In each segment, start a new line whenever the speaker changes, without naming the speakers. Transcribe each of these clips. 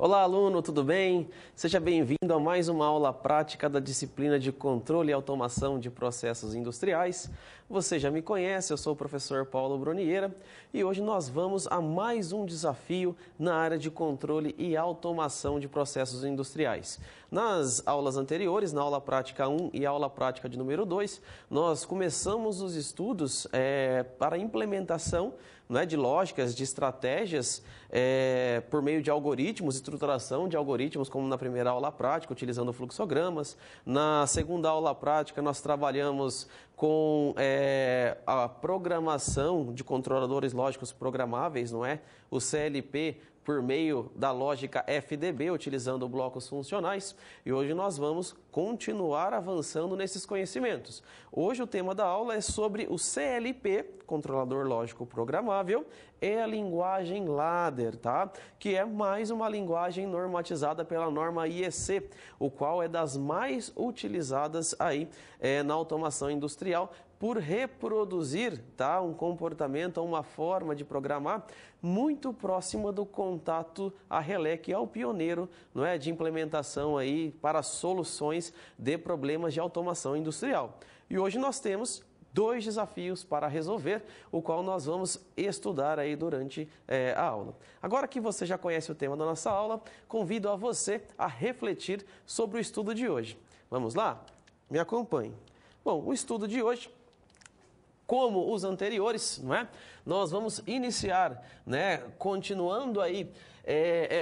Olá, aluno, tudo bem? Seja bem-vindo a mais uma aula prática da disciplina de Controle e Automação de Processos Industriais. Você já me conhece, eu sou o professor Paulo Bruniera e hoje nós vamos a mais um desafio na área de Controle e Automação de Processos Industriais. Nas aulas anteriores, na aula prática 1 e aula prática de número 2, nós começamos os estudos para a implementação de lógicas, de estratégias por meio de algoritmos, estruturação de algoritmos, como na primeira aula prática, utilizando fluxogramas. Na segunda aula prática, nós trabalhamos com a programação de controladores lógicos programáveis, o CLP, por meio da lógica FDB, utilizando blocos funcionais. E hoje nós vamos continuar avançando nesses conhecimentos. Hoje o tema da aula é sobre o CLP, controlador lógico programável, e a linguagem ladder, tá? Que é mais uma linguagem normatizada pela norma IEC, o qual é das mais utilizadas aí na automação industrial, por reproduzir, tá, um comportamento, uma forma de programar muito próxima do contato a relé, que é o pioneiro, de implementação aí para soluções de problemas de automação industrial. E hoje nós temos dois desafios para resolver, o qual nós vamos estudar aí durante a aula. Agora que você já conhece o tema da nossa aula, convido a você a refletir sobre o estudo de hoje. Vamos lá? Me acompanhe. Bom, o estudo de hoje, como os anteriores, nós vamos iniciar, continuando aí,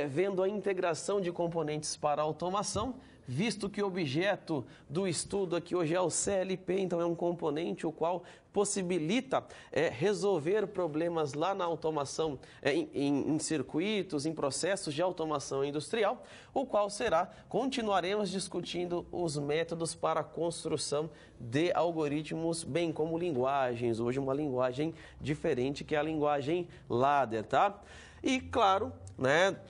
vendo a integração de componentes para automação, visto que o objeto do estudo aqui hoje é o CLP, então é um componente o qual possibilita resolver problemas lá na automação, em circuitos, em processos de automação industrial, o qual continuaremos discutindo os métodos para a construção de algoritmos, bem como linguagens, hoje uma linguagem diferente que é a linguagem ladder, tá? E claro,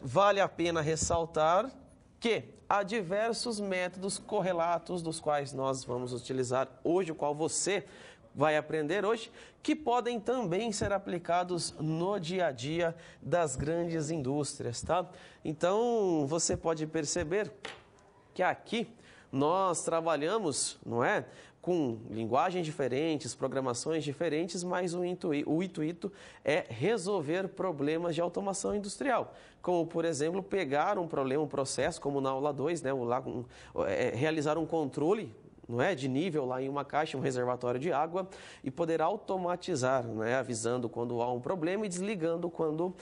vale a pena ressaltar que há diversos métodos correlatos dos quais nós vamos utilizar hoje, o qual você vai aprender hoje, que podem também ser aplicados no dia a dia das grandes indústrias, tá? Então, você pode perceber que aqui nós trabalhamos, com linguagens diferentes, programações diferentes, mas o intuito é resolver problemas de automação industrial. Como, por exemplo, pegar um problema, um processo, como na aula 2, realizar um controle de nível lá em uma caixa, um reservatório de água, e poder automatizar, avisando quando há um problema e desligando quando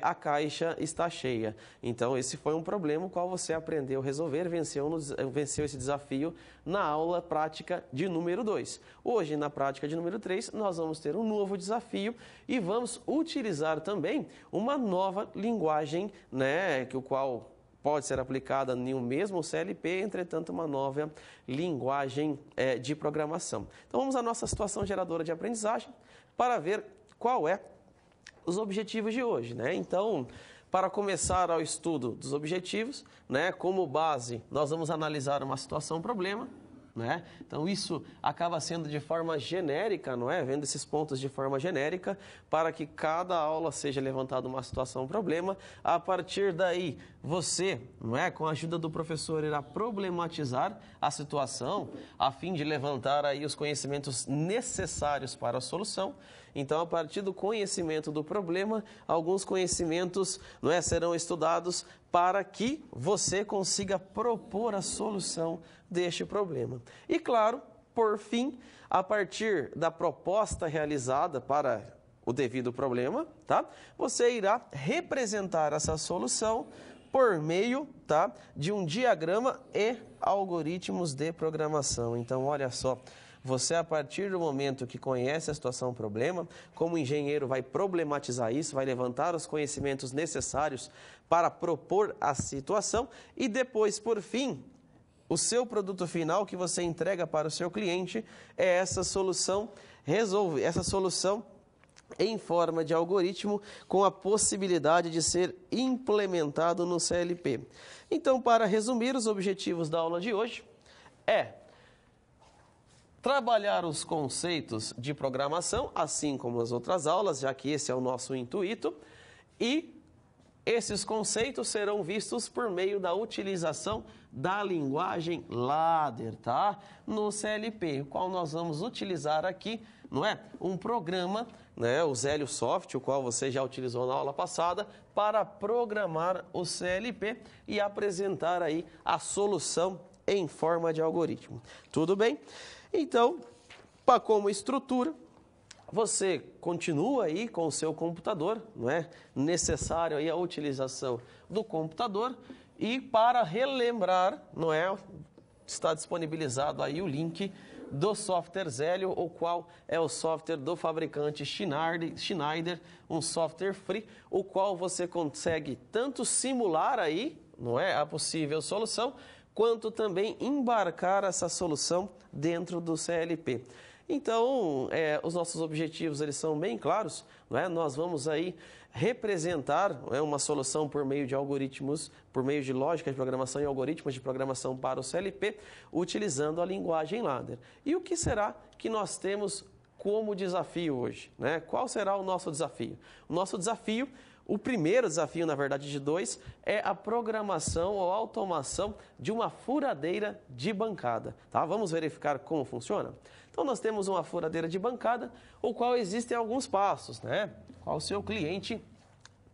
a caixa está cheia. Então, esse foi um problema o qual você aprendeu a resolver, venceu esse desafio na aula prática de número 2. Hoje, na prática de número 3, nós vamos ter um novo desafio e vamos utilizar também uma nova linguagem, que o qual pode ser aplicada em um mesmo CLP, entretanto, uma nova linguagem de programação. Então, vamos à nossa situação geradora de aprendizagem para ver qual é os objetivos de hoje, Então, para começar ao estudo dos objetivos, como base, nós vamos analisar uma situação-problema, Então, isso acaba sendo de forma genérica, Vendo esses pontos de forma genérica, para que cada aula seja levantada uma situação-problema. A partir daí, você, com a ajuda do professor, irá problematizar a situação, a fim de levantar aí os conhecimentos necessários para a solução. Então, a partir do conhecimento do problema, alguns conhecimentos serão estudados para que você consiga propor a solução deste problema. E, claro, por fim, a partir da proposta realizada para o devido problema, você irá representar essa solução por meio de um diagrama e algoritmos de programação. Então, olha só. Você, a partir do momento que conhece a situação problema, como engenheiro vai problematizar isso, vai levantar os conhecimentos necessários para propor a situação e depois, por fim, o seu produto final que você entrega para o seu cliente é essa solução em forma de algoritmo com a possibilidade de ser implementado no CLP. Então, para resumir, os objetivos da aula de hoje trabalhar os conceitos de programação, assim como as outras aulas, já que esse é o nosso intuito, e Esses conceitos serão vistos por meio da utilização da linguagem ladder, tá? No CLP, o qual nós vamos utilizar aqui, não é? Um programa, né? O Zélio Soft, o qual você já utilizou na aula passada, para programar o CLP e apresentar aí a solução em forma de algoritmo. Tudo bem? Então, como estrutura, você continua aí com o seu computador, não é? Necessário aí a utilização do computador e para relembrar, não é? Está disponibilizado aí o link do software Zélio, o qual é o software do fabricante Schneider, um software free, o qual você consegue tanto simular aí, não é? A possível solução, quanto também embarcar essa solução dentro do CLP. Então, os nossos objetivos eles são bem claros, não é? Nós vamos aí representar, não é, uma solução por meio de algoritmos, por meio de lógica de programação e algoritmos de programação para o CLP, utilizando a linguagem ladder. E o que será que nós temos como desafio hoje, né? Qual será o nosso desafio? O nosso desafio, o primeiro desafio, na verdade, de dois, é a programação ou automação de uma furadeira de bancada. Tá? Vamos verificar como funciona? Então, nós temos uma furadeira de bancada, o qual existem alguns passos, né? Qual o seu cliente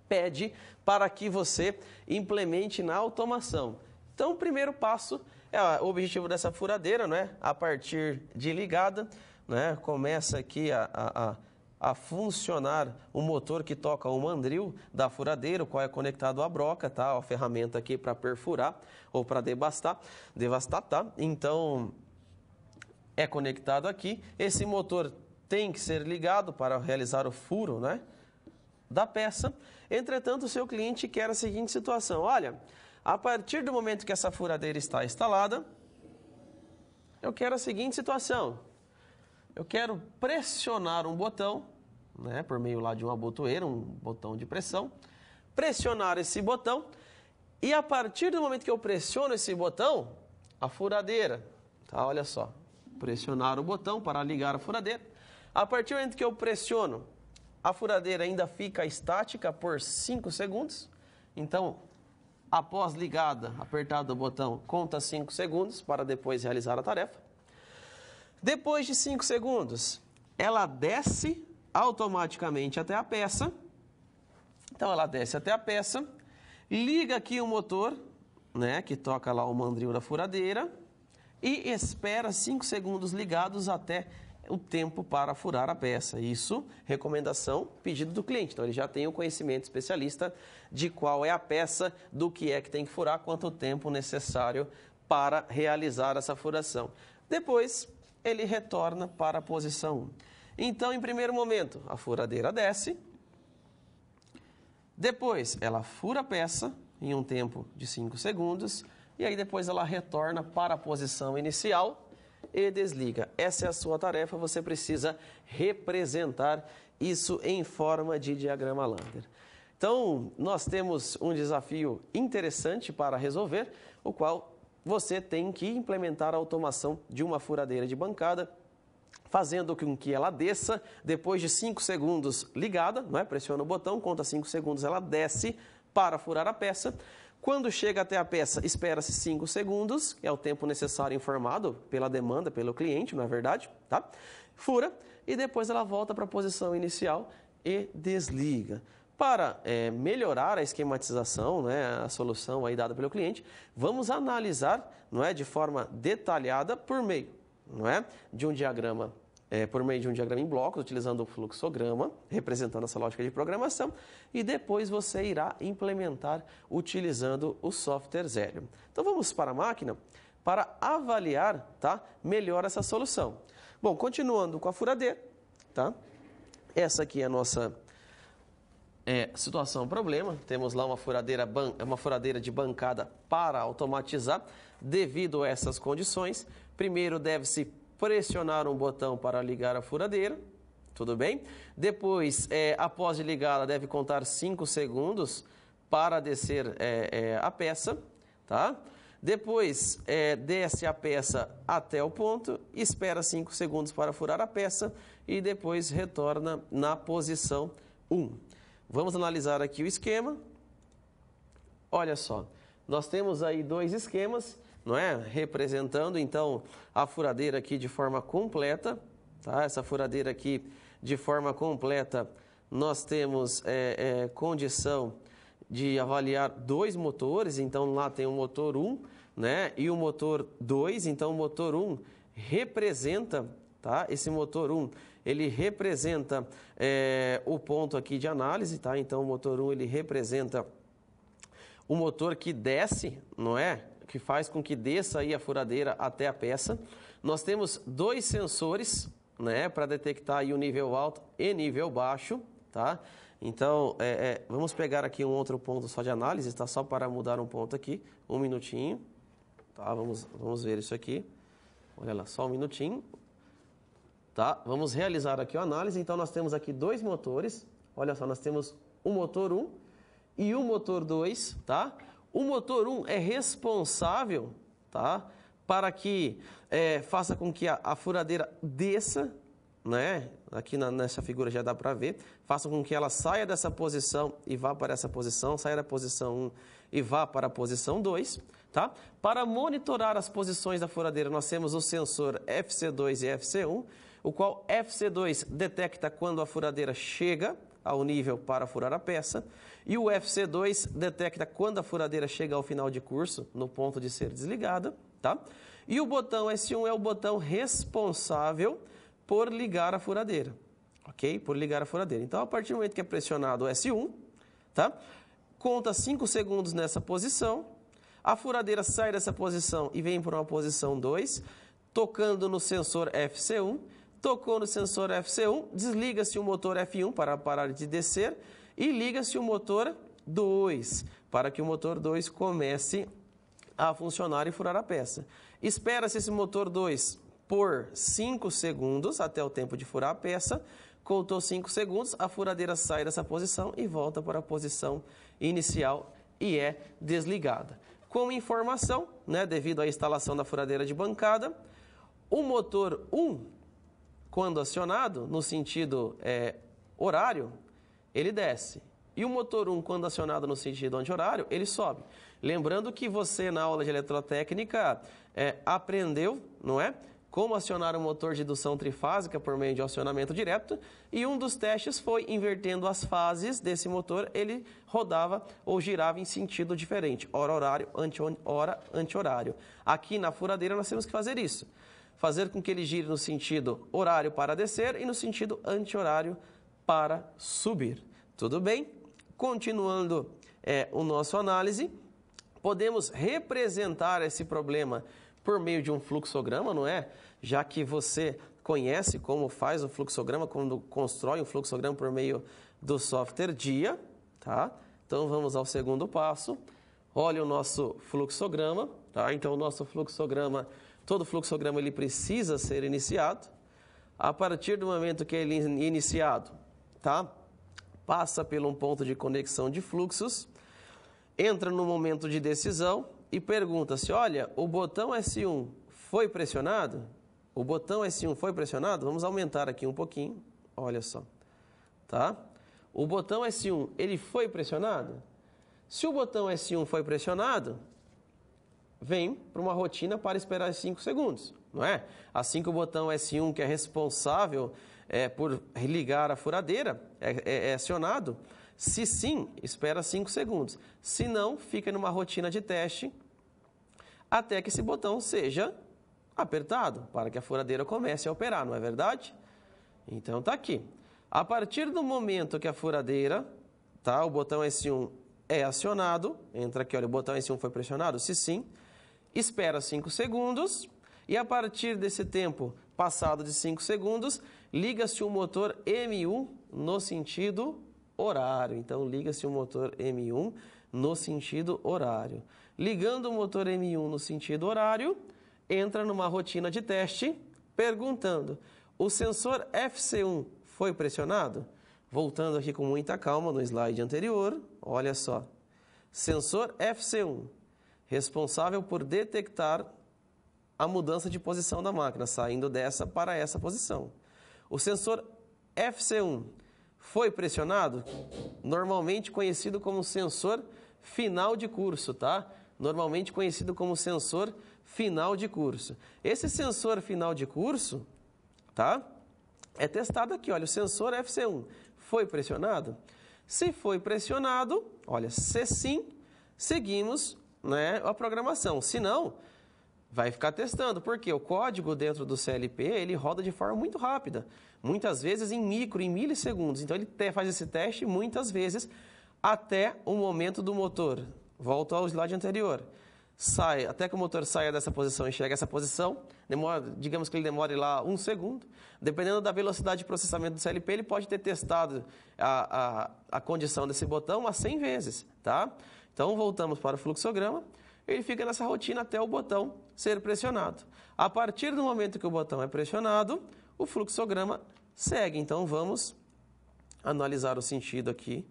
pede para que você implemente na automação. Então, o primeiro passo é o objetivo dessa furadeira, né? A partir de ligada, né? Começa aqui a funcionar o motor que toca o mandril da furadeira, o qual é conectado à broca, tá? A ferramenta aqui para perfurar ou para devastar, tá? Então, é conectado aqui. Esse motor tem que ser ligado para realizar o furo, né, da peça. Entretanto, o seu cliente quer a seguinte situação. Olha, a partir do momento que essa furadeira está instalada, eu quero a seguinte situação. Eu quero pressionar um botão, né, por meio lá de uma botoeira, um botão de pressão, pressionar esse botão e a partir do momento que eu pressiono esse botão, a furadeira, tá, olha só, pressionar o botão para ligar a furadeira. A partir do momento que eu pressiono, a furadeira ainda fica estática por 5 segundos. Então, após ligada, apertado o botão, conta 5 segundos para depois realizar a tarefa. Depois de 5 segundos, ela desce automaticamente até a peça. Então, ela desce até a peça, liga aqui o motor, né, que toca lá o mandril da furadeira, e espera 5 segundos ligados até o tempo para furar a peça. Isso, recomendação, pedido do cliente. Então, ele já tem o conhecimento especialista de qual é a peça, do que é que tem que furar, quanto tempo necessário para realizar essa furação. Depois, ele retorna para a posição 1. Então, em primeiro momento, a furadeira desce. Depois, ela fura a peça em um tempo de 5 segundos. E aí, depois, ela retorna para a posição inicial e desliga. Essa é a sua tarefa, você precisa representar isso em forma de diagrama ladder. Então, nós temos um desafio interessante para resolver, o qual você tem que implementar a automação de uma furadeira de bancada, fazendo com que ela desça, depois de 5 segundos ligada, não é? Pressiona o botão, conta 5 segundos, ela desce para furar a peça. Quando chega até a peça, espera-se 5 segundos, que é o tempo necessário informado pela demanda, pelo cliente, não é verdade? Tá? Fura e depois ela volta para a posição inicial e desliga. Para melhorar a esquematização, né, a solução aí dada pelo cliente, vamos analisar, não é, de forma detalhada por meio, não é, de um diagrama. Por meio de um diagrama em blocos, utilizando o fluxograma, representando essa lógica de programação, e depois você irá implementar utilizando o software Zélio. Então vamos para a máquina para avaliar, tá, melhor essa solução. Bom, continuando com a furadeira, tá? Essa aqui é a nossa situação problema. Temos lá uma furadeira de bancada para automatizar. Devido a essas condições, primeiro deve-se pressionar um botão para ligar a furadeira, tudo bem? Depois, após de ligar, ela deve contar 5 segundos para descer a peça, tá? Depois, desce a peça até o ponto, espera 5 segundos para furar a peça e depois retorna na posição 1. Vamos analisar aqui o esquema. Olha só, nós temos aí dois esquemas, não é? Representando, então, a furadeira aqui de forma completa, tá? Essa furadeira aqui de forma completa, nós temos condição de avaliar dois motores, então lá tem o motor 1, né? E o motor 2, então o motor 1 representa, tá? Esse motor 1, ele representa o ponto aqui de análise, tá? Então o motor 1, ele representa o motor que desce, não é? Que faz com que desça aí a furadeira até a peça. Nós temos dois sensores, né? Para detectar aí o nível alto e nível baixo, tá? Então, vamos pegar aqui um outro ponto só de análise, tá? Só para mudar um ponto aqui, um minutinho, tá? Vamos ver isso aqui. Olha lá, só um minutinho, tá? Vamos realizar aqui a análise. Então, nós temos aqui dois motores. Olha só, nós temos o motor 1 e o motor 2, tá? O motor 1 é responsável, tá? Para que faça com que a furadeira desça, né? Aqui nessa figura já dá para ver. Faça com que ela saia dessa posição e vá para essa posição, saia da posição 1 e vá para a posição 2, tá? Para monitorar as posições da furadeira, nós temos o sensor FC2 e FC1, o qual FC2 detecta quando a furadeira chega ao nível para furar a peça, e o FC2 detecta quando a furadeira chega ao final de curso, no ponto de ser desligada, tá? E o botão S1 é o botão responsável por ligar a furadeira, ok? Por ligar a furadeira. Então, a partir do momento que é pressionado o S1, tá? Conta 5 segundos nessa posição, a furadeira sai dessa posição e vem para uma posição 2, tocando no sensor FC1, tocou no sensor FC1, desliga-se o motor F1 para parar de descer e liga-se o motor 2 para que o motor 2 comece a funcionar e furar a peça. Espera-se esse motor 2 por 5 segundos até o tempo de furar a peça. Contou 5 segundos, a furadeira sai dessa posição e volta para a posição inicial e é desligada. Com informação, né, devido à instalação da furadeira de bancada, o motor 1, quando acionado, no sentido horário, ele desce. E o motor 1, quando acionado no sentido anti-horário, ele sobe. Lembrando que você, na aula de eletrotécnica, aprendeu, não é? Como acionar o motor de indução trifásica por meio de acionamento direto. E um dos testes foi, invertendo as fases desse motor, ele rodava ou girava em sentido diferente. Hora horário, hora anti-horário. Aqui na furadeira nós temos que fazer isso. Fazer com que ele gire no sentido horário para descer e no sentido anti-horário para subir. Tudo bem? Continuando o nosso análise, podemos representar esse problema por meio de um fluxograma, não é? Já que você conhece como faz o fluxograma, quando constrói um fluxograma por meio do software DIA, tá? Então, vamos ao segundo passo. Olha o nosso fluxograma, tá? Então, o nosso fluxograma... Todo fluxograma ele precisa ser iniciado. A partir do momento que ele é iniciado, tá? Passa por um ponto de conexão de fluxos, entra no momento de decisão e pergunta-se, olha, o botão S1 foi pressionado? O botão S1 foi pressionado? Vamos aumentar aqui um pouquinho, olha só, tá? O botão S1, ele foi pressionado? Se o botão S1 foi pressionado, vem para uma rotina para esperar 5 segundos, não é? Assim que o botão S1, que é responsável por ligar a furadeira, é acionado, se sim, espera 5 segundos. Se não, fica numa rotina de teste até que esse botão seja apertado, para que a furadeira comece a operar, não é verdade? Então, tá aqui. A partir do momento que a furadeira, tá, o botão S1 é acionado, entra aqui, olha, o botão S1 foi pressionado? Se sim, espera 5 segundos e a partir desse tempo, passado de 5 segundos, liga-se o motor M1 no sentido horário. Então, liga-se o motor M1 no sentido horário. Ligando o motor M1 no sentido horário, entra numa rotina de teste, perguntando, o sensor FC1 foi pressionado? Voltando aqui com muita calma no slide anterior, olha só. Sensor FC1, responsável por detectar a mudança de posição da máquina, saindo dessa para essa posição. O sensor FC1 foi pressionado, normalmente conhecido como sensor final de curso, tá? Normalmente conhecido como sensor final de curso. Esse sensor final de curso, tá? É testado aqui, olha, o sensor FC1 foi pressionado? Se foi pressionado, olha, se sim, seguimos, né, a programação. Se não, vai ficar testando, porque o código dentro do CLP, ele roda de forma muito rápida, muitas vezes em milissegundos. Então, ele faz esse teste muitas vezes até o momento do motor. Volto ao slide anterior. Até que o motor saia dessa posição e chegue a essa posição, digamos que ele demore lá 1 segundo. Dependendo da velocidade de processamento do CLP, ele pode ter testado a condição desse botão umas 100 vezes, tá? Então, voltamos para o fluxograma. Ele fica nessa rotina até o botão ser pressionado. A partir do momento que o botão é pressionado, o fluxograma segue. Então, vamos analisar o sentido aqui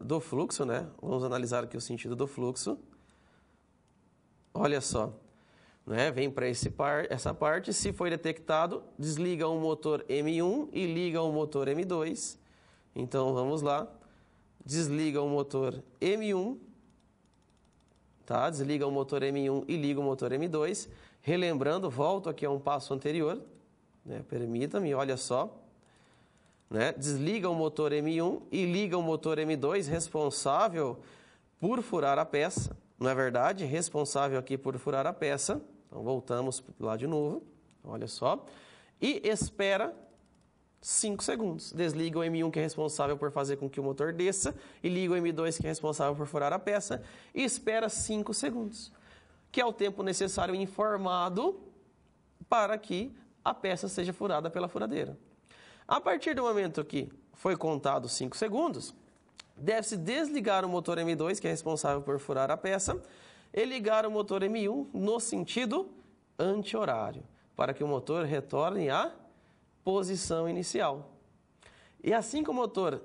do fluxo, né? Vamos analisar aqui o sentido do fluxo. Olha só, né? Vem para essa parte, se foi detectado, desliga o motor M1 e liga o motor M2. Então, vamos lá. Desliga o motor M1, tá? Desliga o motor M1 e liga o motor M2. Relembrando, volto aqui a um passo anterior, né? Permita-me, olha só. Né? Desliga o motor M1 e liga o motor M2, responsável por furar a peça. Não é verdade? Responsável aqui por furar a peça. Então, voltamos lá de novo. Olha só. E espera 5 segundos. Desliga o M1, que é responsável por fazer com que o motor desça, e liga o M2, que é responsável por furar a peça, e espera 5 segundos, que é o tempo necessário informado para que a peça seja furada pela furadeira. A partir do momento que foi contado 5 segundos, deve-se desligar o motor M2, que é responsável por furar a peça, e ligar o motor M1 no sentido anti-horário, para que o motor retorne à posição inicial. E assim que o motor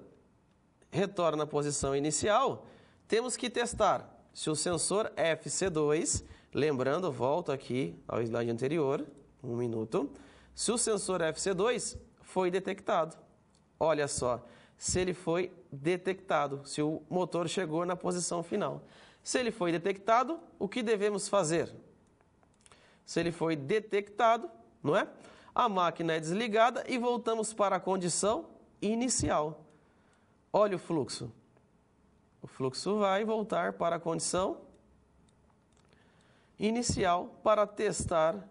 retorna à posição inicial, temos que testar se o sensor FC2, lembrando, volto aqui ao slide anterior, 1 minuto, se o sensor FC2 foi detectado. Olha só, se ele foi detectado, se o motor chegou na posição final. Se ele foi detectado, o que devemos fazer? Se ele foi detectado, não é? A máquina é desligada e voltamos para a condição inicial. Olha o fluxo. O fluxo vai voltar para a condição inicial para testar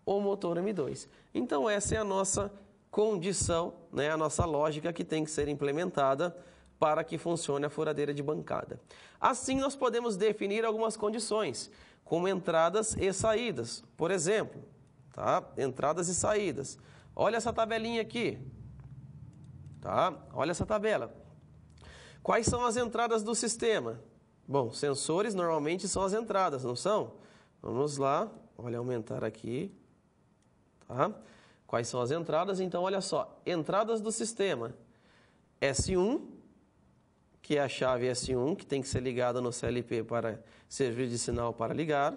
o motor M2. Então, essa é a nossa condição, né, a nossa lógica que tem que ser implementada para que funcione a furadeira de bancada. Assim, nós podemos definir algumas condições, como entradas e saídas. Por exemplo, tá? Entradas e saídas. Olha essa tabelinha aqui. Tá? Olha essa tabela. Quais são as entradas do sistema? Bom, sensores normalmente são as entradas, não são? Vamos lá, olha, aumentar aqui. Tá? Quais são as entradas? Então, olha só, entradas do sistema. S1, que é a chave S1, que tem que ser ligada no CLP para servir de sinal para ligar.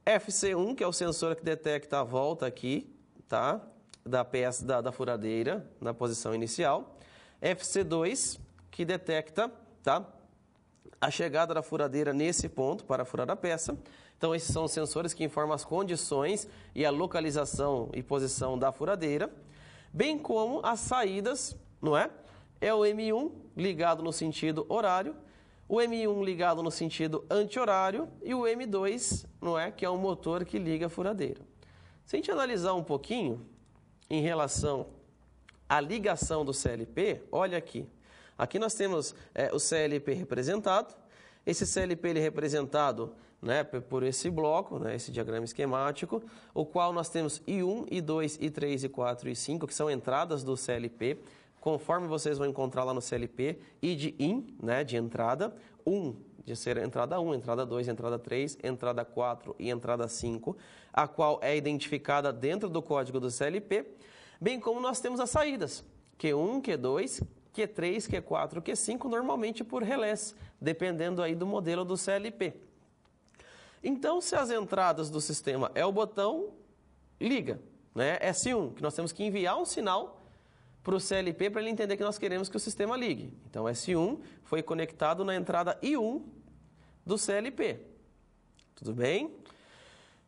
FC1, que é o sensor que detecta a volta aqui, tá? Da peça da furadeira na posição inicial. FC2, que detecta, tá? A chegada da furadeira nesse ponto para furar a peça. Então, esses são os sensores que informam as condições e a localização e posição da furadeira, bem como as saídas, não é? É o M1 ligado no sentido horário, o M1 ligado no sentido anti-horário e o M2, não é? Que é o motor que liga a furadeira. Se a gente analisar um pouquinho em relação à ligação do CLP, olha aqui. Aqui nós temos o CLP representado. Esse CLP ele é representado, né, por esse bloco, né, esse diagrama esquemático, o qual nós temos I1, I2, I3, I4 e I5, que são entradas do CLP, conforme vocês vão encontrar lá no CLP, I de IN, né, de entrada, 1 de ser entrada 1, entrada 2, entrada 3, entrada 4 e entrada 5, a qual é identificada dentro do código do CLP, bem como nós temos as saídas, Q1, Q2, Q3, Q4, Q5, normalmente por relés, dependendo aí do modelo do CLP. Então, se as entradas do sistema é o botão, liga, né? S1, que nós temos que enviar um sinal para o CLP para ele entender que nós queremos que o sistema ligue. Então, S1 foi conectado na entrada I1 do CLP. Tudo bem?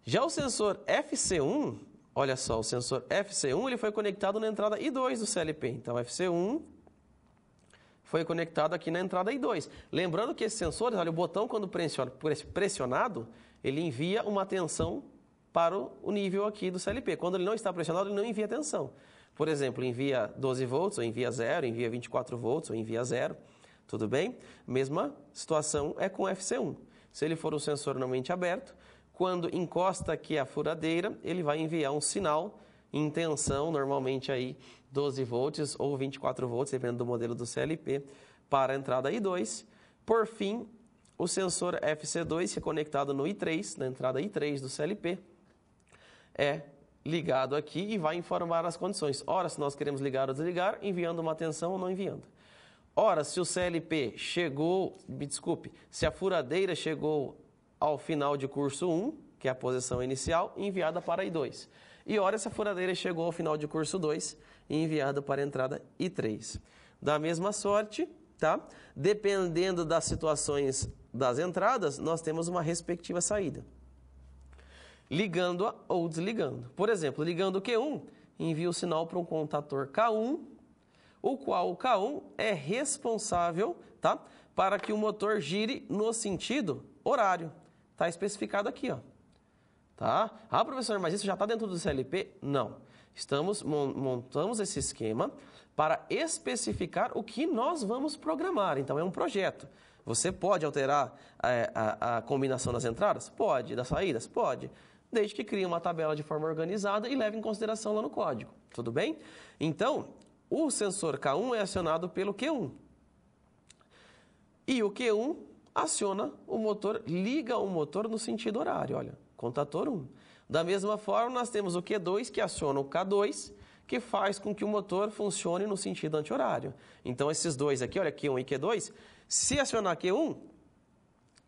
Já o sensor FC1, olha só, o sensor FC1 ele foi conectado na entrada I2 do CLP. Então, FC1 foi conectado aqui na entrada I2. Lembrando que esses sensores, olha, o botão quando pressionado, ele envia uma tensão para o nível aqui do CLP. Quando ele não está pressionado, ele não envia tensão. Por exemplo, envia 12 volts, ou envia 0, envia 24 volts, ou envia 0. Tudo bem? Mesma situação é com o FC1. Se ele for um sensor normalmente aberto, quando encosta aqui a furadeira, ele vai enviar um sinal em tensão, normalmente aí 12 volts ou 24 volts, dependendo do modelo do CLP, para a entrada I2. Por fim, o sensor FC2, que é conectado no I3, na entrada I3 do CLP, é ligado aqui e vai informar as condições. Ora, se nós queremos ligar ou desligar, enviando uma tensão ou não enviando. Ora, se o CLP se a furadeira chegou ao final de curso 1, que é a posição inicial, enviada para I2. E ora, se a furadeira chegou ao final de curso 2, enviada para a entrada I3. Da mesma sorte, tá? Dependendo das situações das entradas, nós temos uma respectiva saída. Ligando-a ou desligando. Por exemplo, ligando o Q1, envia o sinal para um contator K1, o qual o K1 é responsável, tá, para que o motor gire no sentido horário. Está especificado aqui, ó. Tá? Ah, professor, mas isso já está dentro do CLP? Não. Montamos esse esquema para especificar o que nós vamos programar. Então, é um projeto. Você pode alterar a combinação das entradas? Pode. Das saídas? Pode. Desde que crie uma tabela de forma organizada e leve em consideração lá no código. Tudo bem? Então, o sensor K1 é acionado pelo Q1. E o Q1 aciona o motor, liga o motor no sentido horário, olha, contator 1. Da mesma forma, nós temos o Q2 que aciona o K2, que faz com que o motor funcione no sentido anti-horário. Então, esses dois aqui, olha, Q1 e Q2, se acionar Q1,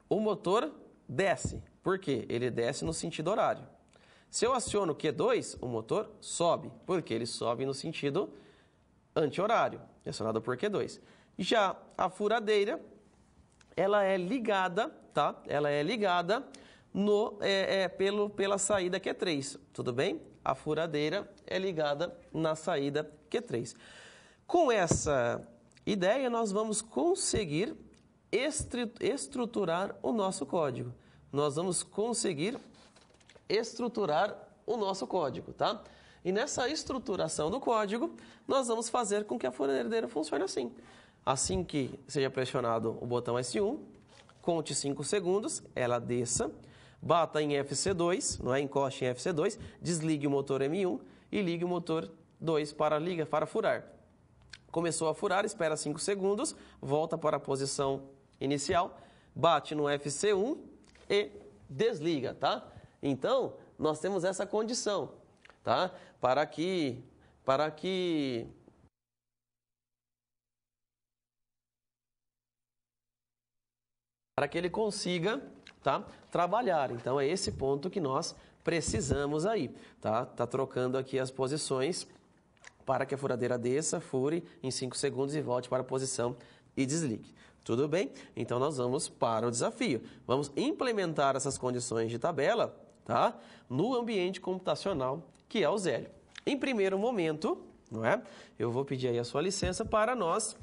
o motor desce. Por quê? Ele desce no sentido horário. Se eu aciono o Q2, o motor sobe, porque ele sobe no sentido anti-horário, acionado por Q2. Já a furadeira, ela é ligada, tá? Ela é ligada pela saída Q3, tudo bem? A furadeira é ligada na saída Q3. Com essa ideia, nós vamos conseguir estruturar o nosso código. Nós vamos conseguir estruturar o nosso código, tá? E nessa estruturação do código, nós vamos fazer com que a furadeira funcione assim. Assim que seja pressionado o botão S1, conte 5 segundos, ela desça, bata em FC2, não é? Encoste em FC2, desligue o motor M1 e ligue o motor 2 para furar. Começou a furar, espera 5 segundos, volta para a posição inicial, bate no FC1 e desliga, tá? Então, nós temos essa condição, tá? Para que ele consiga, tá, trabalhar. Então, é esse ponto que nós precisamos aí, tá? Tá trocando aqui as posições para que a furadeira desça, fure em 5 segundos e volte para a posição e desligue. Tudo bem? Então, nós vamos para o desafio. Vamos implementar essas condições de tabela, tá, no ambiente computacional, que é o Zélio. Em primeiro momento, não é? Eu vou pedir aí a sua licença para nós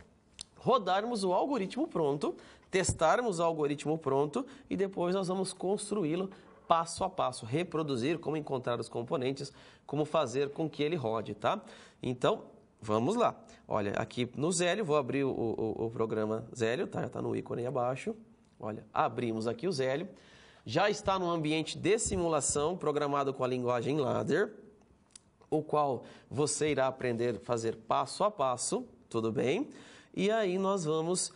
rodarmos o algoritmo pronto, testarmos o algoritmo pronto e depois nós vamos construí-lo passo a passo, reproduzir, como encontrar os componentes, como fazer com que ele rode, tá? Então, vamos lá. Olha, aqui no Zélio, vou abrir o programa Zélio, tá? Já está no ícone aí abaixo. Olha, abrimos aqui o Zélio. Já está no ambiente de simulação, programado com a linguagem Ladder, o qual você irá aprender a fazer passo a passo, tudo bem? E aí nós vamos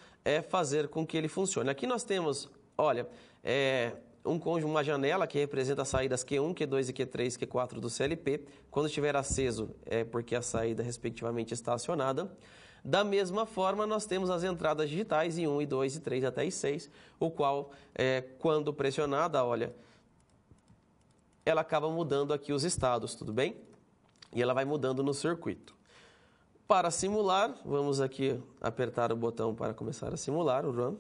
fazer com que ele funcione. Aqui nós temos, olha, uma janela que representa as saídas Q1, Q2 e Q3, Q4 do CLP. Quando estiver aceso, é porque a saída, respectivamente, está acionada. Da mesma forma, nós temos as entradas digitais I1, I2, I3 até I6, o qual, quando pressionada, olha, ela acaba mudando aqui os estados, tudo bem? E ela vai mudando no circuito. Para simular, vamos aqui apertar o botão para começar a simular o Run.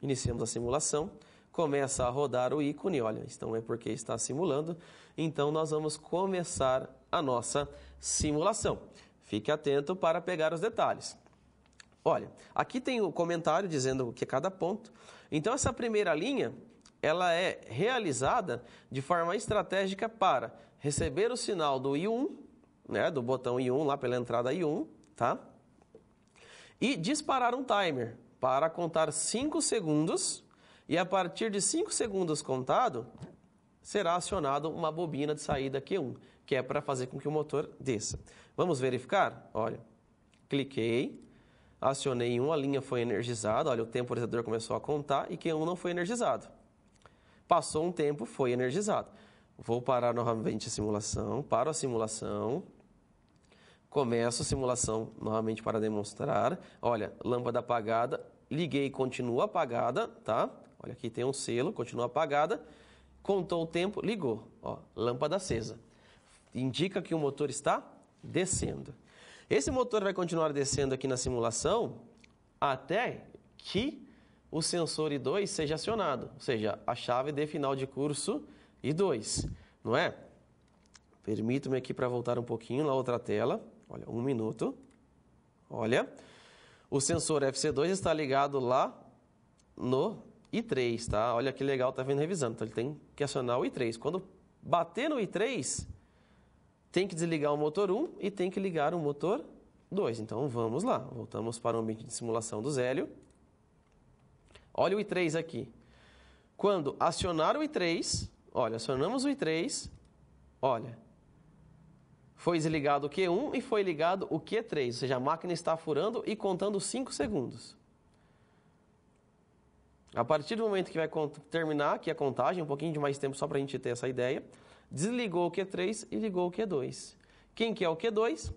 Iniciamos a simulação. começa a rodar o ícone, olha, então é porque está simulando, então nós vamos começar a nossa simulação. Fique atento para pegar os detalhes. Olha, aqui tem o comentário dizendo o que é cada ponto. Então essa primeira linha, ela é realizada de forma estratégica para receber o sinal do I1, né, do botão I1 lá pela entrada I1, tá? E disparar um timer para contar 5 segundos e a partir de 5 segundos contado, será acionado uma bobina de saída Q1, que é para fazer com que o motor desça. Vamos verificar? Olha, cliquei, acionei um, a linha foi energizada, olha, o temporizador começou a contar e Q1 não foi energizado. Passou um tempo, foi energizado. Vou parar novamente a simulação, paro a simulação, começo a simulação novamente para demonstrar. Olha, lâmpada apagada, liguei e continua apagada, tá? Olha, aqui tem um selo, continua apagada. Contou o tempo, ligou, ó, lâmpada acesa. Indica que o motor está descendo. Esse motor vai continuar descendo aqui na simulação até que o sensor I2 seja acionado, ou seja, a chave de final de curso I2, não é? Permito-me aqui para voltar um pouquinho na outra tela. Olha, 1 minuto. Olha, o sensor FC2 está ligado lá no I3, tá? Olha que legal, tá vendo revisando. Então ele tem que acionar o I3. Quando bater no I3, tem que desligar o motor 1 e tem que ligar o motor 2. Então vamos lá, voltamos para o ambiente de simulação do Zélio. Olha o I3 aqui. Quando acionar o I3, olha, acionamos o I3, olha, foi desligado o Q1 e foi ligado o Q3, ou seja, a máquina está furando e contando 5 segundos. A partir do momento que vai terminar aqui a contagem, um pouquinho de mais tempo só para a gente ter essa ideia, desligou o Q3 e ligou o Q2. Quem que é o Q2?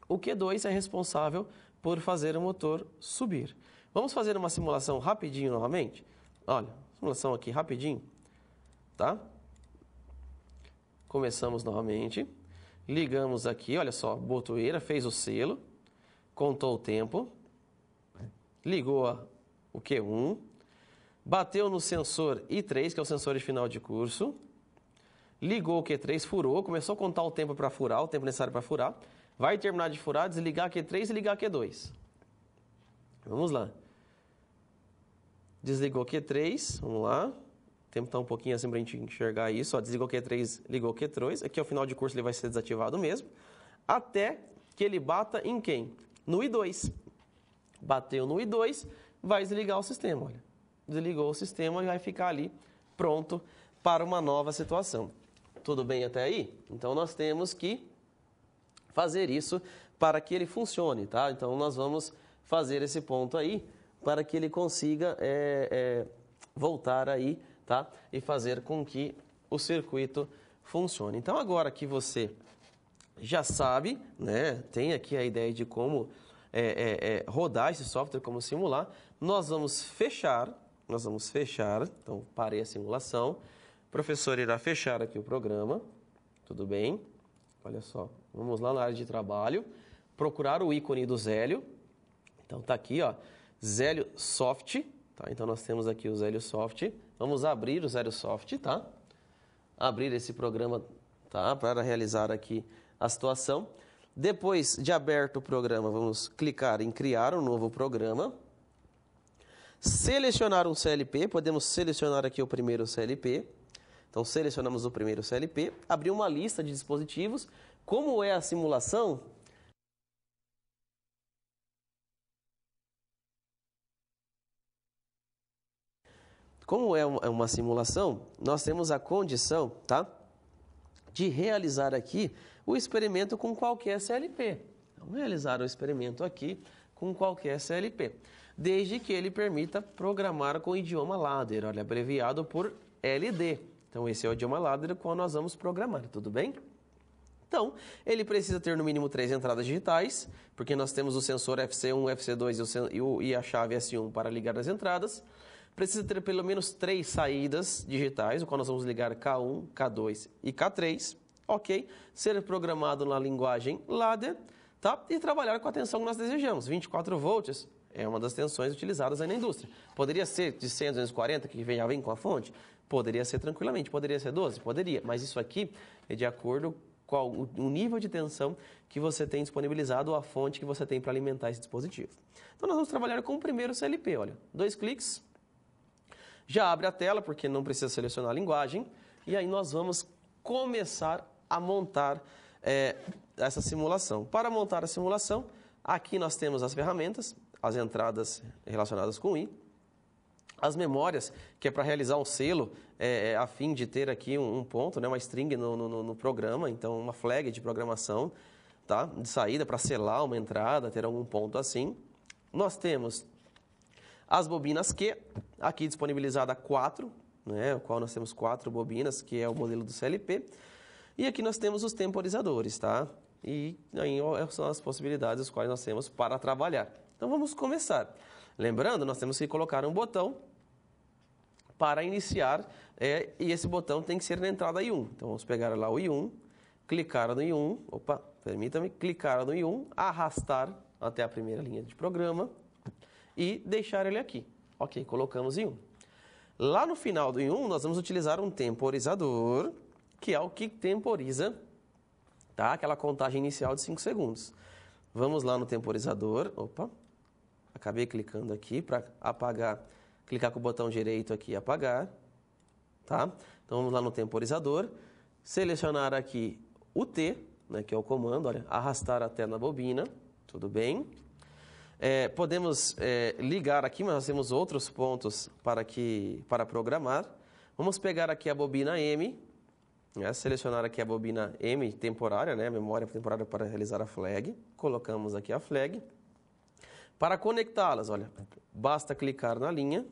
O Q2 é responsável por fazer o motor subir. Vamos fazer uma simulação rapidinho novamente? Olha, simulação aqui rapidinho, tá? Começamos novamente. Ligamos aqui, olha só, botoeira, fez o selo, contou o tempo, ligou o Q1, bateu no sensor I3, que é o sensor de final de curso, ligou o Q3, furou, começou a contar o tempo para furar, o tempo necessário para furar, vai terminar de furar, desligar Q3 e ligar Q2. Vamos lá. Desligou Q3, vamos lá. O tempo está um pouquinho assim para a gente enxergar isso. Ó, desligou Q3, ligou Q2. Aqui ao final de curso ele vai ser desativado mesmo. Até que ele bata em quem? No I2. Bateu no I2, vai desligar o sistema. Olha. Desligou o sistema e vai ficar ali pronto para uma nova situação. Tudo bem até aí? Então nós temos que fazer isso para que ele funcione, tá? Então nós vamos fazer esse ponto aí para que ele consiga voltar aí, tá? E fazer com que o circuito funcione. Então, agora que você já sabe, né? Tem aqui a ideia de como rodar esse software, como simular, nós vamos fechar. Então, parei a simulação. O professor irá fechar aqui o programa. Tudo bem? Olha só, vamos lá na área de trabalho, procurar o ícone do Zélio. Então, tá aqui, ó, Zélio Soft, tá? Então, nós temos aqui o Zélio Soft. Vamos abrir o Zélio Soft, tá? Abrir esse programa, tá? Para realizar aqui a situação. Depois de aberto o programa, vamos clicar em criar um novo programa. Selecionar um CLP, podemos selecionar aqui o primeiro CLP. Então, selecionamos o primeiro CLP, abrir uma lista de dispositivos. Como é a simulação? Como é uma simulação, nós temos a condição, tá, de realizar aqui o experimento com qualquer CLP. Vamos realizar o experimento aqui com qualquer CLP, desde que ele permita programar com o idioma ladder, olha, abreviado por LD. Então, esse é o idioma ladder com qual nós vamos programar, tudo bem? Então, ele precisa ter no mínimo 3 entradas digitais, porque nós temos o sensor FC1, FC2 e a chave S1 para ligar as entradas. Precisa ter pelo menos 3 saídas digitais, o qual nós vamos ligar K1, K2 e K3, ok? Ser programado na linguagem ladder, tá? E trabalhar com a tensão que nós desejamos, 24 volts, É uma das tensões utilizadas aí na indústria. Poderia ser de 100 a 240, que já vem com a fonte? Poderia ser tranquilamente. Poderia ser 12? Poderia. Mas isso aqui é de acordo com o nível de tensão que você tem disponibilizado ou a fonte que você tem para alimentar esse dispositivo. Então, nós vamos trabalhar com o primeiro CLP. Olha, 2 cliques, já abre a tela, porque não precisa selecionar a linguagem. E aí nós vamos começar a montar essa simulação. Para montar a simulação, aqui nós temos as ferramentas, as entradas relacionadas com I, as memórias, que é para realizar um selo, a fim de ter aqui um ponto, né, uma string no programa, então uma flag de programação, tá, de saída para selar uma entrada, ter algum ponto assim. Nós temos as bobinas Q, aqui disponibilizada 4, né, o qual nós temos 4 bobinas, que é o modelo do CLP. E aqui nós temos os temporizadores, tá? E aí são as possibilidades as quais nós temos para trabalhar. Então vamos começar. Lembrando, nós temos que colocar um botão para iniciar, e esse botão tem que ser na entrada I1. Então vamos pegar lá o I1, clicar no I1, clicar no I1, arrastar até a primeira linha de programa e deixar ele aqui. Ok, colocamos I1. Lá no final do I1, nós vamos utilizar um temporizador, que é o que temporiza, tá, aquela contagem inicial de 5 segundos. Vamos lá no temporizador. Acabei clicando aqui para apagar, clicar com o botão direito aqui e apagar. Tá? Então vamos lá no temporizador, selecionar aqui o T, né, que é o comando, olha, arrastar até na bobina, tudo bem. Podemos ligar aqui, mas nós temos outros pontos para programar. Vamos pegar aqui a bobina M, selecionar aqui a bobina M temporária, né, memória temporária para realizar a flag. Colocamos aqui a flag. Para conectá-las, olha, basta clicar na linha,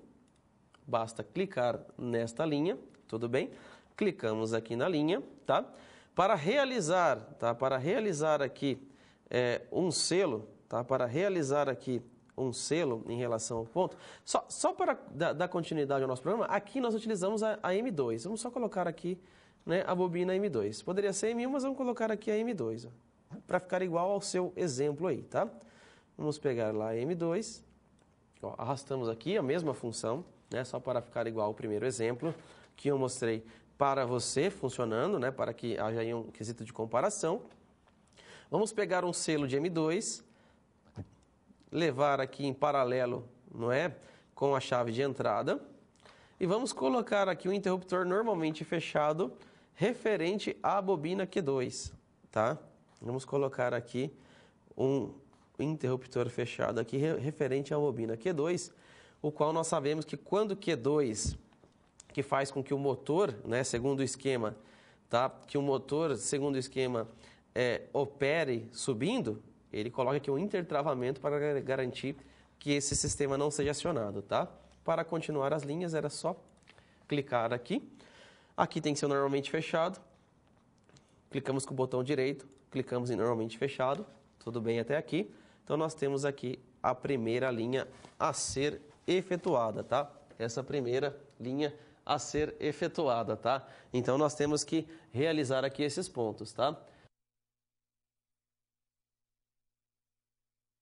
basta clicar nesta linha, tudo bem? Clicamos aqui na linha, tá? Para realizar aqui um selo, tá? Para realizar aqui um selo em relação ao ponto, só para dar continuidade ao nosso programa, aqui nós utilizamos a M2. Vamos só colocar aqui, né, a bobina M2. Poderia ser M1, mas vamos colocar aqui a M2, para ficar igual ao seu exemplo aí, tá? Vamos pegar lá a M2, arrastamos aqui a mesma função, né, só para ficar igual ao primeiro exemplo que eu mostrei para você funcionando, né, para que haja aí um quesito de comparação. Vamos pegar um selo de M2, levar aqui em paralelo, não é, com a chave de entrada, e vamos colocar aqui um interruptor normalmente fechado referente à bobina Q2, tá? Vamos colocar aqui um interruptor fechado aqui referente à bobina Q2, o qual nós sabemos que quando Q2, que faz com que o motor, né, segundo o esquema, tá, que o motor, segundo o esquema, opere subindo, ele coloca aqui um intertravamento para garantir que esse sistema não seja acionado, tá? Para continuar as linhas, era só clicar aqui. Aqui tem que ser normalmente fechado. Clicamos com o botão direito, clicamos em normalmente fechado. Tudo bem até aqui. Então, nós temos aqui a primeira linha a ser efetuada, tá? Essa primeira linha a ser efetuada, tá? Então, nós temos que realizar aqui esses pontos, tá?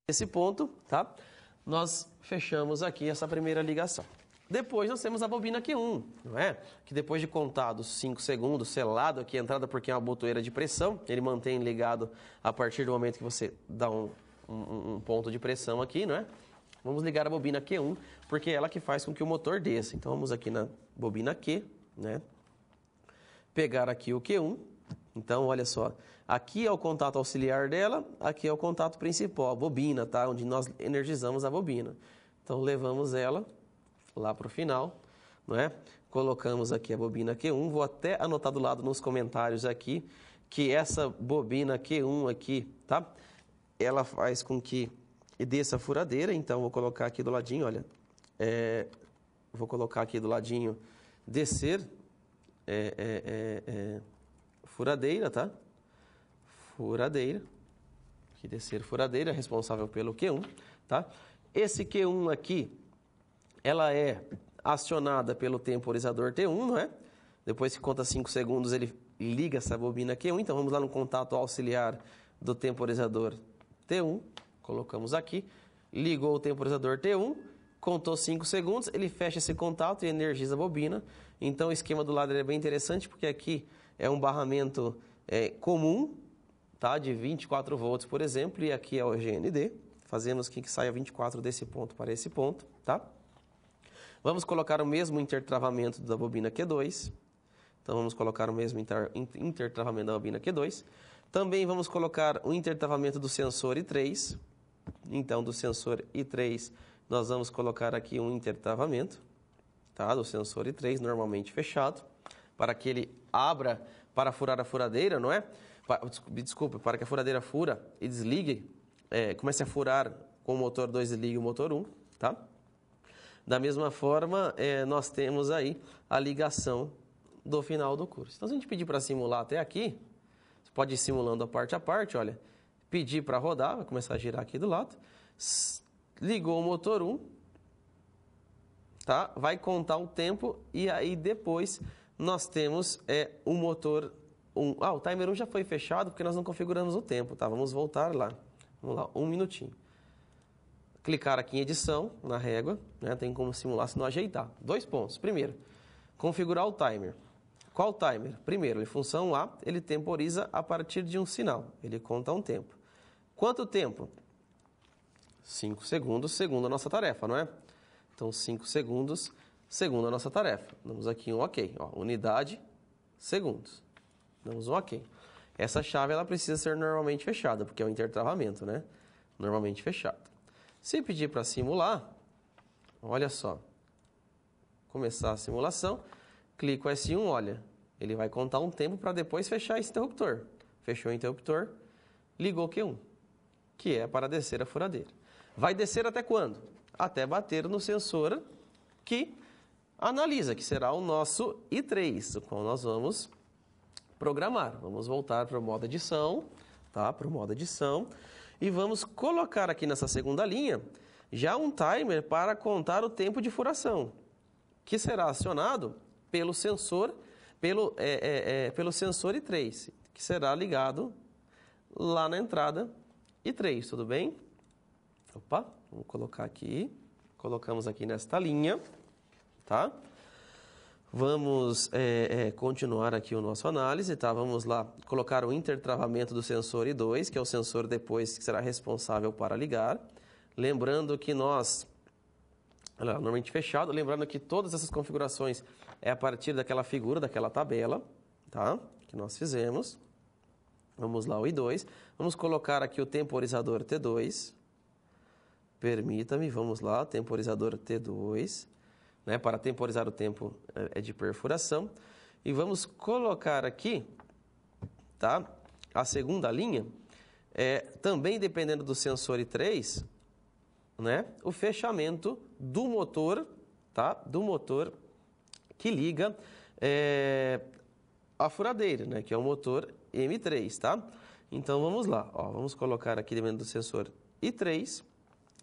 Esse ponto, tá? Nós fechamos aqui essa primeira ligação. Depois nós temos a bobina Q1, não é? Que depois de contados 5 segundos, selado aqui a entrada porque é uma botoeira de pressão, ele mantém ligado a partir do momento que você dá um ponto de pressão aqui, não é? Vamos ligar a bobina Q1, porque é ela que faz com que o motor desça. Então vamos aqui na bobina Q, né? Pegar aqui o Q1. Então, olha só, aqui é o contato auxiliar dela, aqui é o contato principal, a bobina, tá? Onde nós energizamos a bobina. Então, levamos ela lá para o final, não é? Colocamos aqui a bobina Q1, vou até anotar do lado nos comentários aqui, que essa bobina Q1 aqui, tá? Ela faz com que desça a furadeira, então vou colocar aqui do ladinho, olha, vou colocar aqui do ladinho, descer, furadeira, tá? Furadeira. Aqui descer furadeira, responsável pelo Q1, tá? Esse Q1 aqui, ela é acionada pelo temporizador T1, não é? Depois que conta 5 segundos, ele liga essa bobina Q1. Então, vamos lá no contato auxiliar do temporizador T1. Colocamos aqui. ligou o temporizador T1, contou 5 segundos, ele fecha esse contato e energiza a bobina. Então, o esquema do lado é bem interessante, porque aqui é um barramento comum, tá? De 24 volts, por exemplo, e aqui é o GND. Fazemos que saia 24 desse ponto para esse ponto, tá? Vamos colocar o mesmo intertravamento da bobina Q2. Então, vamos colocar o mesmo intertravamento da bobina Q2. Também vamos colocar o intertravamento do sensor I3. Então, do sensor I3, nós vamos colocar aqui um intertravamento, tá? Do sensor I3, normalmente fechado, para que ele abra para furar a furadeira, não é? Desculpa, para que a furadeira fura e desligue, comece a furar com o motor 2 e ligue o motor 1, tá? Da mesma forma, nós temos aí a ligação do final do curso. Então, se a gente pedir para simular até aqui, você pode ir simulando a parte, olha, pedir para rodar, vai começar a girar aqui do lado, ligou o motor 1, tá? Vai contar o tempo e aí depois nós temos o motor 1. O timer 1 já foi fechado porque nós não configuramos o tempo, tá? Vamos voltar lá. Vamos lá, 1 minutinho. Clicar aqui em edição, na régua, né? Tem como simular se não ajeitar. 2 pontos. Primeiro, configurar o timer. Qual timer? Primeiro, em função A, ele temporiza a partir de um sinal. Ele conta um tempo. Quanto tempo? 5 segundos, segundo a nossa tarefa, não é? Então, 5 segundos, segundo a nossa tarefa. Damos aqui um OK. Ó, unidade, segundos. Damos um OK. Essa chave ela precisa ser normalmente fechada, porque é um intertravamento, né? Normalmente fechado. Se pedir para simular, olha só. Começar a simulação, clico S1, olha. Ele vai contar um tempo para depois fechar esse interruptor. Fechou o interruptor, ligou o Q1, que é para descer a furadeira. Vai descer até quando? Até bater no sensor que analisa, que será o nosso I3, o qual nós vamos programar. Vamos voltar para o modo edição, tá? Para o modo edição. E vamos colocar aqui nessa segunda linha já um timer para contar o tempo de furação, que será acionado pelo sensor, pelo sensor I3, que será ligado lá na entrada I3, tudo bem? Opa, vamos colocar aqui. Colocamos aqui nesta linha, tá? Vamos continuar aqui o nosso análise, tá? Vamos lá colocar o intertravamento do sensor I2, que é o sensor depois que será responsável para ligar. Lembrando que nós, normalmente fechado, lembrando que todas essas configurações é a partir daquela figura, daquela tabela, tá? Que nós fizemos. Vamos lá, o I2. Vamos colocar aqui o temporizador T2. Permita-me, vamos lá, temporizador T2. Né, para temporizar o tempo de perfuração. E vamos colocar aqui, tá, a segunda linha, também dependendo do sensor I3, né, o fechamento do motor, tá, do motor que liga a furadeira, né, que é o motor M3, tá? Então vamos lá, ó, vamos colocar aqui dependendo do sensor I3,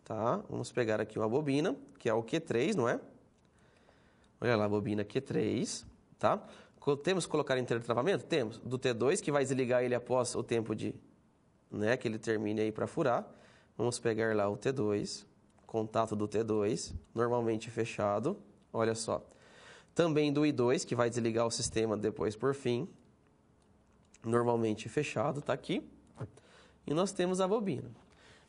tá? Vamos pegar aqui uma bobina, que é o Q3, não é? Olha lá, a bobina Q3, tá? Temos que colocar intertravamento? Temos. Do T2, que vai desligar ele após o tempo de, né, que ele termine aí para furar. Vamos pegar lá o T2, contato do T2, normalmente fechado. Olha só. Também do I2, que vai desligar o sistema depois por fim. Normalmente fechado, tá aqui. E nós temos a bobina.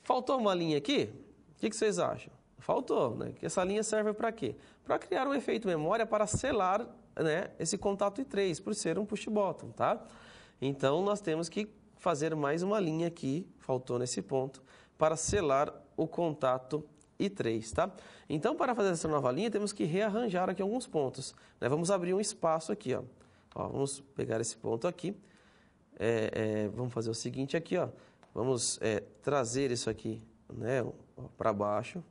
Faltou uma linha aqui? O que vocês acham? Faltou, né? Que essa linha serve para quê? Para criar um efeito memória para selar, né, esse contato I3, por ser um push button, tá? Então, nós temos que fazer mais uma linha aqui, faltou nesse ponto, para selar o contato I3, tá? Então, para fazer essa nova linha, temos que rearranjar aqui alguns pontos, né? Vamos abrir um espaço aqui, ó. Vamos pegar esse ponto aqui. Vamos fazer o seguinte aqui, ó. Vamos trazer isso aqui, né, para baixo.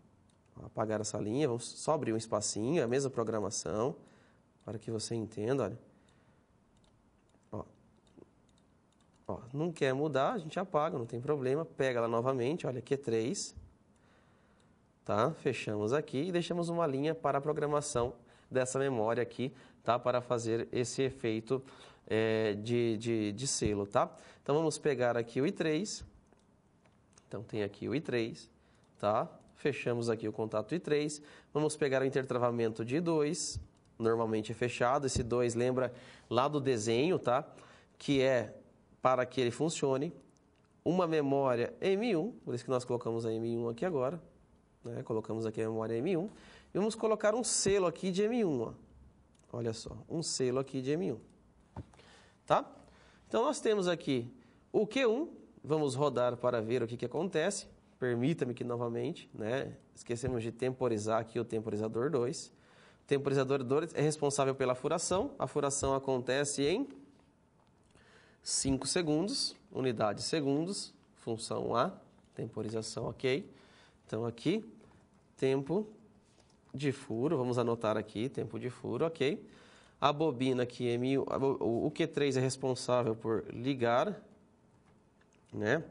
Apagar essa linha, vamos só abrir um espacinho, a mesma programação, para que você entenda, olha. Ó, não quer mudar, a gente apaga, não tem problema, pega ela novamente, olha, Q3, tá? Fechamos aqui e deixamos uma linha para a programação dessa memória aqui, tá? Para fazer esse efeito de selo, tá? Então, vamos pegar aqui o I3, então tem aqui o I3, tá? fechamos aqui o contato I3, vamos pegar o intertravamento de I2, normalmente é fechado, esse 2 lembra lá do desenho, tá? Que é para que ele funcione, uma memória M1, por isso que nós colocamos a M1 aqui agora, né? Colocamos aqui a memória M1, e vamos colocar um selo aqui de M1, ó. Olha só, um selo aqui de M1, tá? Então nós temos aqui o Q1, vamos rodar para ver o que acontece. Permita-me que novamente, né, esquecemos de temporizar aqui o temporizador 2. O temporizador 2 é responsável pela furação. A furação acontece em 5 segundos, unidade segundos, função A, temporização, ok. Então aqui, tempo de furo, vamos anotar aqui, tempo de furo, ok. A bobina aqui, o Q3 é responsável por ligar, né,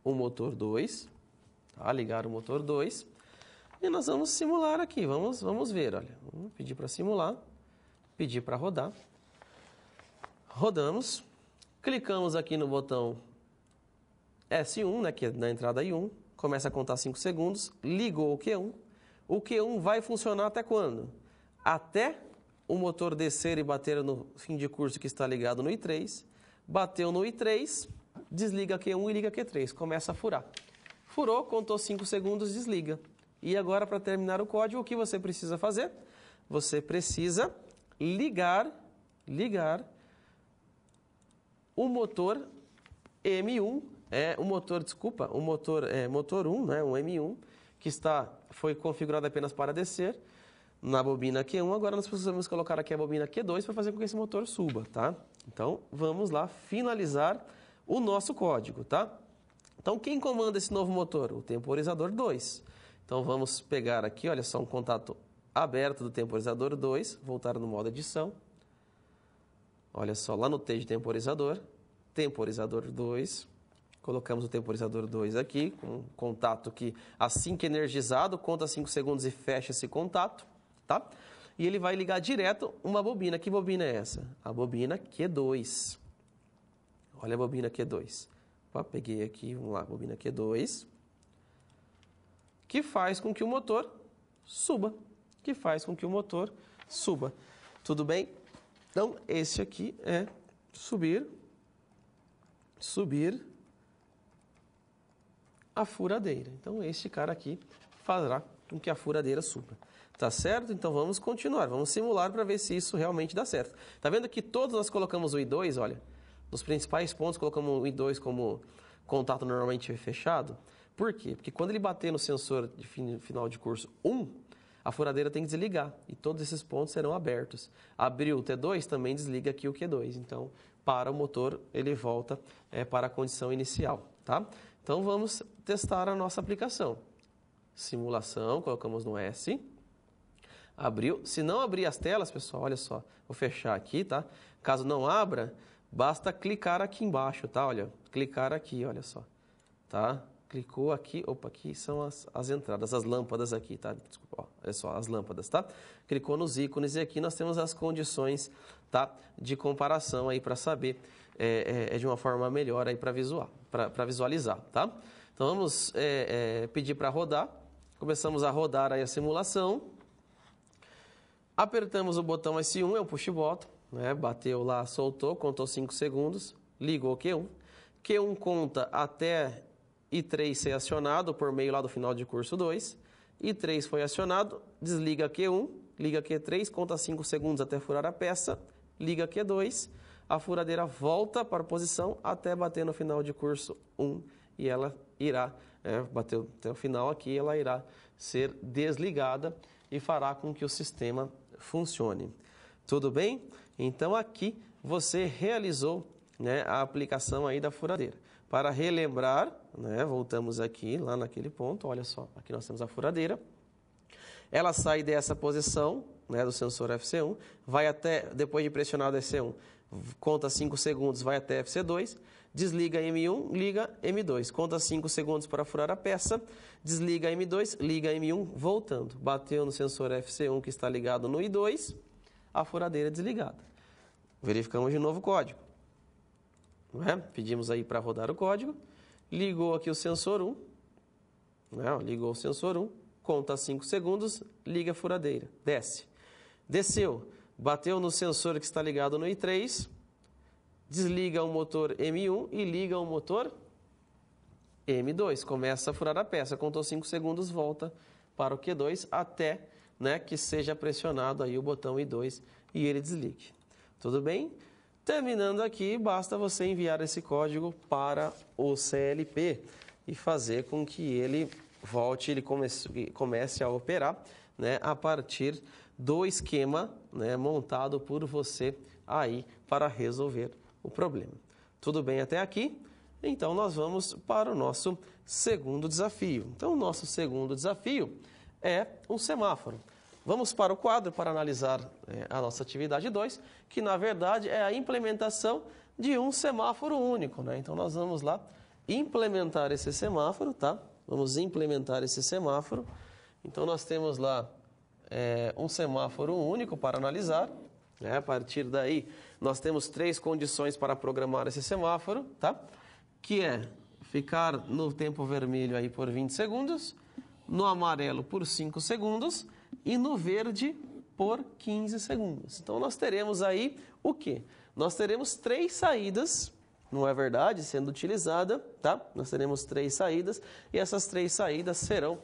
o motor 2. Tá, ligar o motor 2 e nós vamos simular aqui, vamos ver, olha, vamos pedir para simular, pedir para rodar, rodamos, clicamos aqui no botão S1, né, que é na entrada I1, começa a contar 5 segundos, ligou o Q1 vai funcionar até quando? Até o motor descer e bater no fim de curso que está ligado no I3, bateu no I3, desliga Q1 e liga Q3, começa a furar. Furou, contou 5 segundos, desliga. E agora, para terminar o código, o que você precisa fazer? Você precisa ligar o motor M1, motor 1, né, um M1, que foi configurado apenas para descer na bobina Q1. Agora nós precisamos colocar aqui a bobina Q2 para fazer com que esse motor suba, tá? Então, vamos lá finalizar o nosso código, tá? Então, quem comanda esse novo motor? O temporizador 2. Então, vamos pegar aqui, olha só, um contato aberto do temporizador 2, voltar no modo edição. Olha só, lá no T de temporizador 2, colocamos o temporizador 2 aqui, com um contato que, assim que energizado, conta 5 segundos e fecha esse contato, tá? E ele vai ligar direto uma bobina. Que bobina é essa? A bobina Q2. Olha a bobina Q2. Peguei aqui, vamos lá, bobina Q2, que faz com que o motor suba, Tudo bem? Então, esse aqui é subir a furadeira. Então, este cara aqui fará com que a furadeira suba. Tá certo? Então, vamos continuar, vamos simular para ver se isso realmente dá certo. Tá vendo que todos nós colocamos o I2, olha, nos principais pontos colocamos o I2 como contato normalmente fechado. Por quê? Porque quando ele bater no sensor de final de curso 1, a furadeira tem que desligar e todos esses pontos serão abertos. Abriu o T2, também desliga aqui o Q2. Então, para o motor, ele volta para a condição inicial, tá? Então, vamos testar a nossa aplicação. Simulação, colocamos no S. Abriu. Se não abrir as telas, pessoal, olha só, vou fechar aqui, tá? Caso não abra, basta clicar aqui embaixo, tá? Olha, clicar aqui, olha só, tá? Clicou aqui, opa, aqui são as entradas, as lâmpadas aqui, tá? Desculpa, ó, olha só, as lâmpadas, tá? Clicou nos ícones e aqui nós temos as condições, tá? De comparação aí para saber de uma forma melhor aí para visualizar, tá? Então vamos pedir para rodar, começamos a rodar aí a simulação, apertamos o botão S1, é o push button, né? Bateu lá, soltou, contou 5 segundos, ligou o Q1, Q1 conta até I3 ser acionado por meio lá do final de curso 2. I3 foi acionado, desliga Q1, liga Q3, conta 5 segundos até furar a peça, liga Q2, a furadeira volta para a posição até bater no final de curso 1 e ela irá, bateu até o final aqui, ela irá ser desligada e fará com que o sistema funcione. Tudo bem? Então aqui você realizou, né, a aplicação aí da furadeira. Para relembrar, né, voltamos aqui, lá naquele ponto, olha só, aqui nós temos a furadeira. Ela sai dessa posição, né, do sensor FC1, vai até, depois de pressionado FC1, conta 5 segundos, vai até FC2, desliga M1, liga M2, conta 5 segundos para furar a peça, desliga M2, liga M1, voltando. Bateu no sensor FC1 que está ligado no I2, a furadeira é desligada. Verificamos de novo o código. Pedimos aí para rodar o código, ligou aqui o sensor 1, né? Ligou o sensor 1, conta 5 segundos, liga a furadeira, desce. Desceu, bateu no sensor que está ligado no I3, desliga o motor M1 e liga o motor M2. Começa a furar a peça, contou 5 segundos, volta para o Q2 até, né, que seja pressionado aí o botão I2 e ele desligue. Tudo bem? Terminando aqui, basta você enviar esse código para o CLP e fazer com que ele volte, ele comece a operar, né, a partir do esquema, né, montado por você aí para resolver o problema. Tudo bem até aqui? Então, nós vamos para o nosso segundo desafio. Então, o nosso segundo desafio é um semáforo. Vamos para o quadro para analisar a nossa atividade 2, que na verdade é a implementação de um semáforo único, né? Então, nós vamos lá implementar esse semáforo, tá? Vamos implementar esse semáforo. Então, nós temos lá um semáforo único para analisar, né? A partir daí, nós temos 3 condições para programar esse semáforo, tá? Que é ficar no tempo vermelho aí por 20 segundos, no amarelo por 5 segundos e no verde por 15 segundos. Então, nós teremos aí o quê? Nós teremos 3 saídas, não é verdade? Sendo utilizada, tá? Nós teremos 3 saídas e essas 3 saídas serão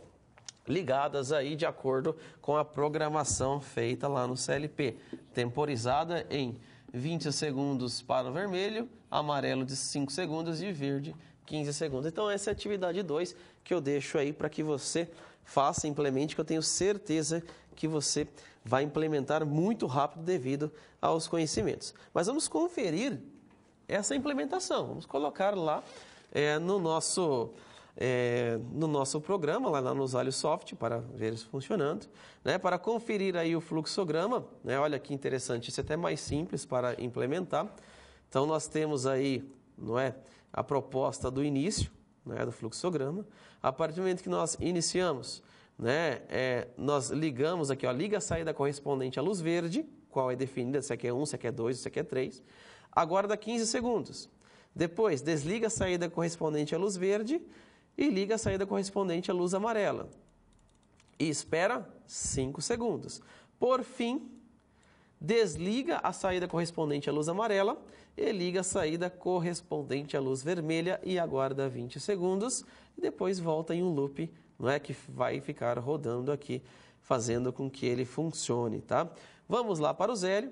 ligadas aí de acordo com a programação feita lá no CLP, temporizada em 20 segundos para o vermelho, amarelo de 5 segundos e verde 15 segundos. Então, essa é a atividade 2 que eu deixo aí para que você faça, implemente, que eu tenho certeza que você vai implementar muito rápido devido aos conhecimentos. Mas vamos conferir essa implementação. Vamos colocar lá no nosso programa, lá no Usuário-Soft, para ver isso funcionando, né? Para conferir aí o fluxograma, né? Olha que interessante, isso é até mais simples para implementar. Então, nós temos aí, não é, a proposta do início, né, do fluxograma. A partir do momento que nós iniciamos, né, nós ligamos aqui, ó, liga a saída correspondente à luz verde, qual é definida, se aqui é 1, se aqui é 2, se aqui é 3. Aguarda 15 segundos. Depois, desliga a saída correspondente à luz verde e liga a saída correspondente à luz amarela. E espera 5 segundos. Por fim, desliga a saída correspondente à luz amarela e liga a saída correspondente à luz vermelha e aguarda 20 segundos. E depois volta em um loop, não é, que vai ficar rodando aqui, fazendo com que ele funcione, tá? Vamos lá para o Zélio.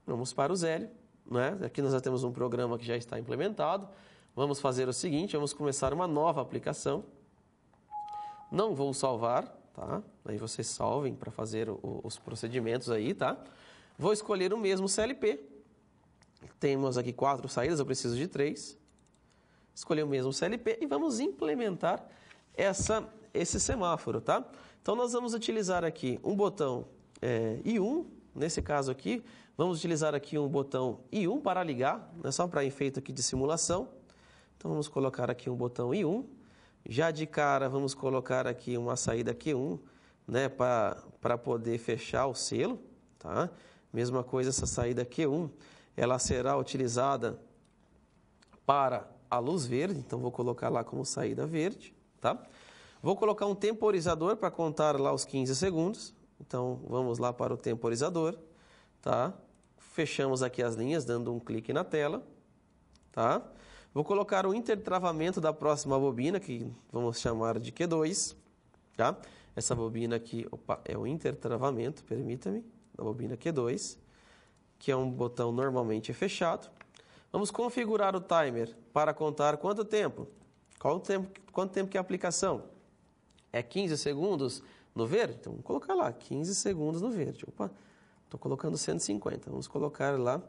Vamos para o Zélio, né? Aqui nós já temos um programa que já está implementado. Vamos fazer o seguinte, vamos começar uma nova aplicação. Não vou salvar, tá? Aí vocês salvem para fazer os procedimentos aí, tá? Vou escolher o mesmo CLP. Temos aqui 4 saídas, eu preciso de 3. Escolher o mesmo CLP e vamos implementar esse semáforo, tá? Então, nós vamos utilizar aqui um botão I1, nesse caso aqui, vamos utilizar aqui um botão I1 para ligar, né, só para efeito aqui de simulação. Então, vamos colocar aqui um botão I1. Já de cara, vamos colocar aqui uma saída Q1, né, para poder fechar o selo, tá? Mesma coisa, essa saída Q1, ela será utilizada para a luz verde, então vou colocar lá como saída verde, tá? Vou colocar um temporizador para contar lá os 15 segundos, então vamos lá para o temporizador, tá? Fechamos aqui as linhas, dando um clique na tela, tá? Vou colocar o intertravamento da próxima bobina, que vamos chamar de Q2, tá? Essa bobina aqui, é o intertravamento, permita-me, da bobina Q2, que é um botão normalmente fechado. Vamos configurar o timer para contar quanto tempo? Quanto tempo que é a aplicação? É 15 segundos no verde? Então, vamos colocar lá, 15 segundos no verde. Opa, estou colocando 150. Vamos colocar lá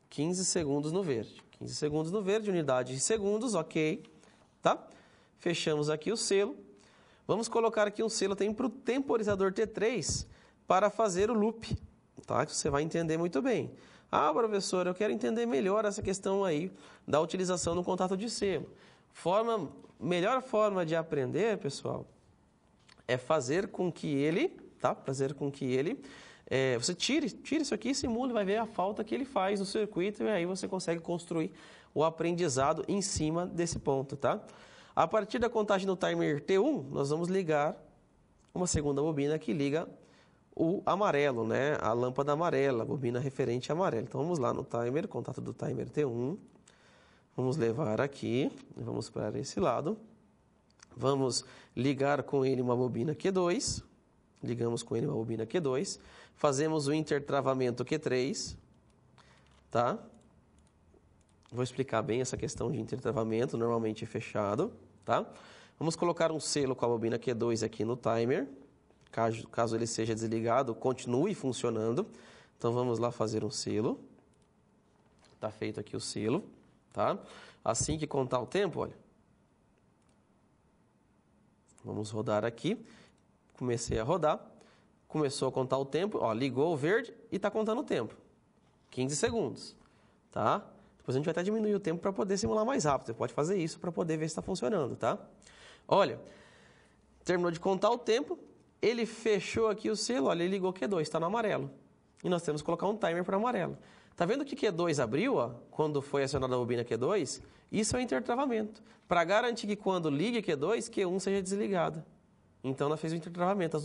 15 segundos no verde. 15 segundos no verde, unidade de segundos, ok. Tá? Fechamos aqui o selo. Vamos colocar aqui um selo também para o temporizador T3 para fazer o loop, tá? Que você vai entender muito bem. Ah, professor, eu quero entender melhor essa questão aí da utilização do contato de selo. Melhor forma de aprender, pessoal, é fazer com que ele, tá? Fazer com que ele, você tire isso aqui, simule, vai ver a falta que ele faz no circuito e aí você consegue construir o aprendizado em cima desse ponto, tá? A partir da contagem do timer T1, nós vamos ligar uma segunda bobina que liga o amarelo, né? A lâmpada amarela, a bobina referente amarela. Então vamos lá no timer, contato do timer T1. Vamos levar aqui, vamos para esse lado. Vamos ligar com ele uma bobina Q2. Ligamos com ele uma bobina Q2. Fazemos o intertravamento Q3, tá? Vou explicar bem essa questão de intertravamento, normalmente fechado, tá? Vamos colocar um selo com a bobina Q2 aqui no timer. Caso ele seja desligado, continue funcionando. Então, vamos lá fazer um selo. Está feito aqui o selo, tá? Assim que contar o tempo, olha. Vamos rodar aqui. Comecei a rodar. Começou a contar o tempo. Ó, ligou o verde e está contando o tempo. 15 segundos, tá? Depois a gente vai até diminuir o tempo para poder simular mais rápido. Você pode fazer isso para poder ver se está funcionando, tá? Olha, terminou de contar o tempo. Ele fechou aqui o selo, olha, ele ligou Q2, está no amarelo. E nós temos que colocar um timer para amarelo. Tá vendo que Q2 abriu, ó, quando foi acionada a bobina Q2? Isso é o intertravamento. Para garantir que quando ligue Q2, Q1 seja desligada. Então, nós fizemos o intertravamento.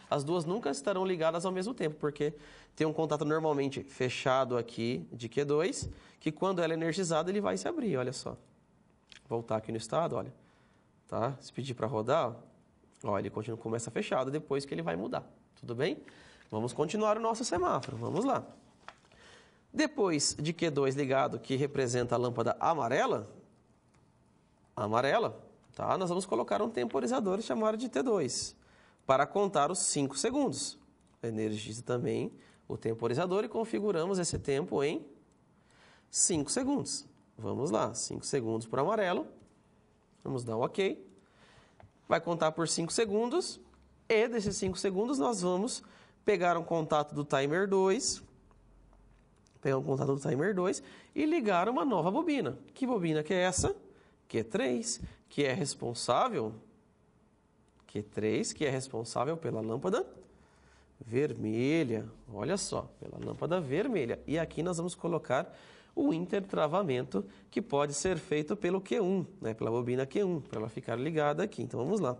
As duas nunca estarão ligadas ao mesmo tempo, porque tem um contato normalmente fechado aqui de Q2, que quando ela é energizada, ele vai se abrir, olha só. Voltar aqui no estado, olha. Tá? Se pedir para rodar, ó, ele começa fechado depois que ele vai mudar. Tudo bem? Vamos continuar o nosso semáforo. Vamos lá. Depois de Q2 ligado, que representa a lâmpada amarela, tá? Nós vamos colocar um temporizador chamado de T2 para contar os 5 segundos. Energiza também o temporizador e configuramos esse tempo em 5 segundos. Vamos lá, 5 segundos para o amarelo. Vamos dar um OK. Vai contar por 5 segundos. E desses 5 segundos nós vamos pegar um contato do timer 2. Pegar um contato do timer 2 e ligar uma nova bobina. Que bobina que é essa? Q3, que é responsável pela lâmpada vermelha. Olha só, pela lâmpada vermelha. E aqui nós vamos colocar o intertravamento que pode ser feito pelo Q1, né, pela bobina Q1, para ela ficar ligada aqui. Então vamos lá.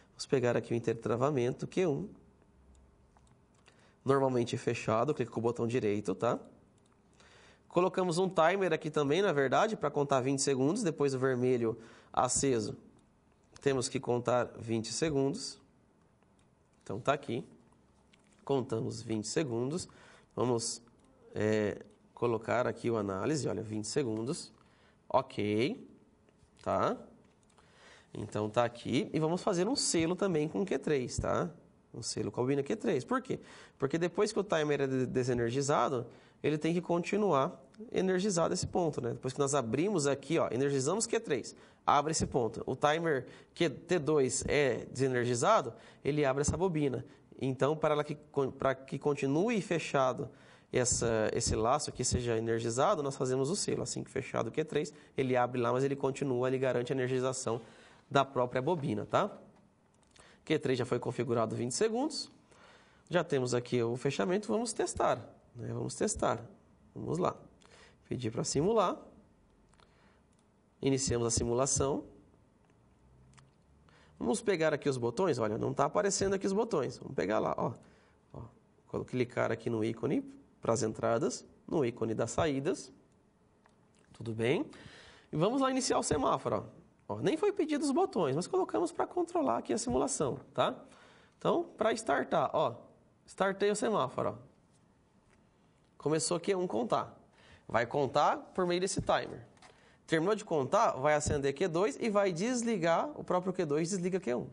Vamos pegar aqui o intertravamento Q1. Normalmente fechado, clica com o botão direito, tá? Colocamos um timer aqui também, na verdade, para contar 20 segundos, depois do vermelho aceso. Temos que contar 20 segundos. Então tá aqui. Contamos 20 segundos. Vamos colocar aqui o análise, olha, 20 segundos. OK, tá? Então tá aqui. E vamos fazer um selo também com Q3, tá? Um selo com a bobina Q3. Por quê? Porque depois que o timer é desenergizado, ele tem que continuar energizado esse ponto, né? Depois que nós abrimos aqui, ó, energizamos Q3, abre esse ponto. O timer T2 é desenergizado, ele abre essa bobina. Então, para que continue fechado esse laço aqui seja energizado, nós fazemos o selo. Assim que fechado o Q3, ele abre lá, mas ele continua, ele garante a energização da própria bobina, tá? Q3 já foi configurado 20 segundos. Já temos aqui o fechamento, vamos testar. Né? Vamos testar. Vamos lá. Pedir para simular. Iniciamos a simulação. Vamos pegar aqui os botões. Olha, não está aparecendo aqui os botões. Vamos pegar lá. Ó, clicar aqui no ícone para as entradas, no ícone das saídas. Tudo bem? E vamos lá iniciar o semáforo. Ó, nem foi pedido os botões, mas colocamos para controlar aqui a simulação, tá? Então, para startar, ó, startei o semáforo. Ó. Começou aqui a contar. Vai contar por meio desse timer. Terminou de contar, vai acender Q2 e vai desligar, o próprio Q2 desliga Q1.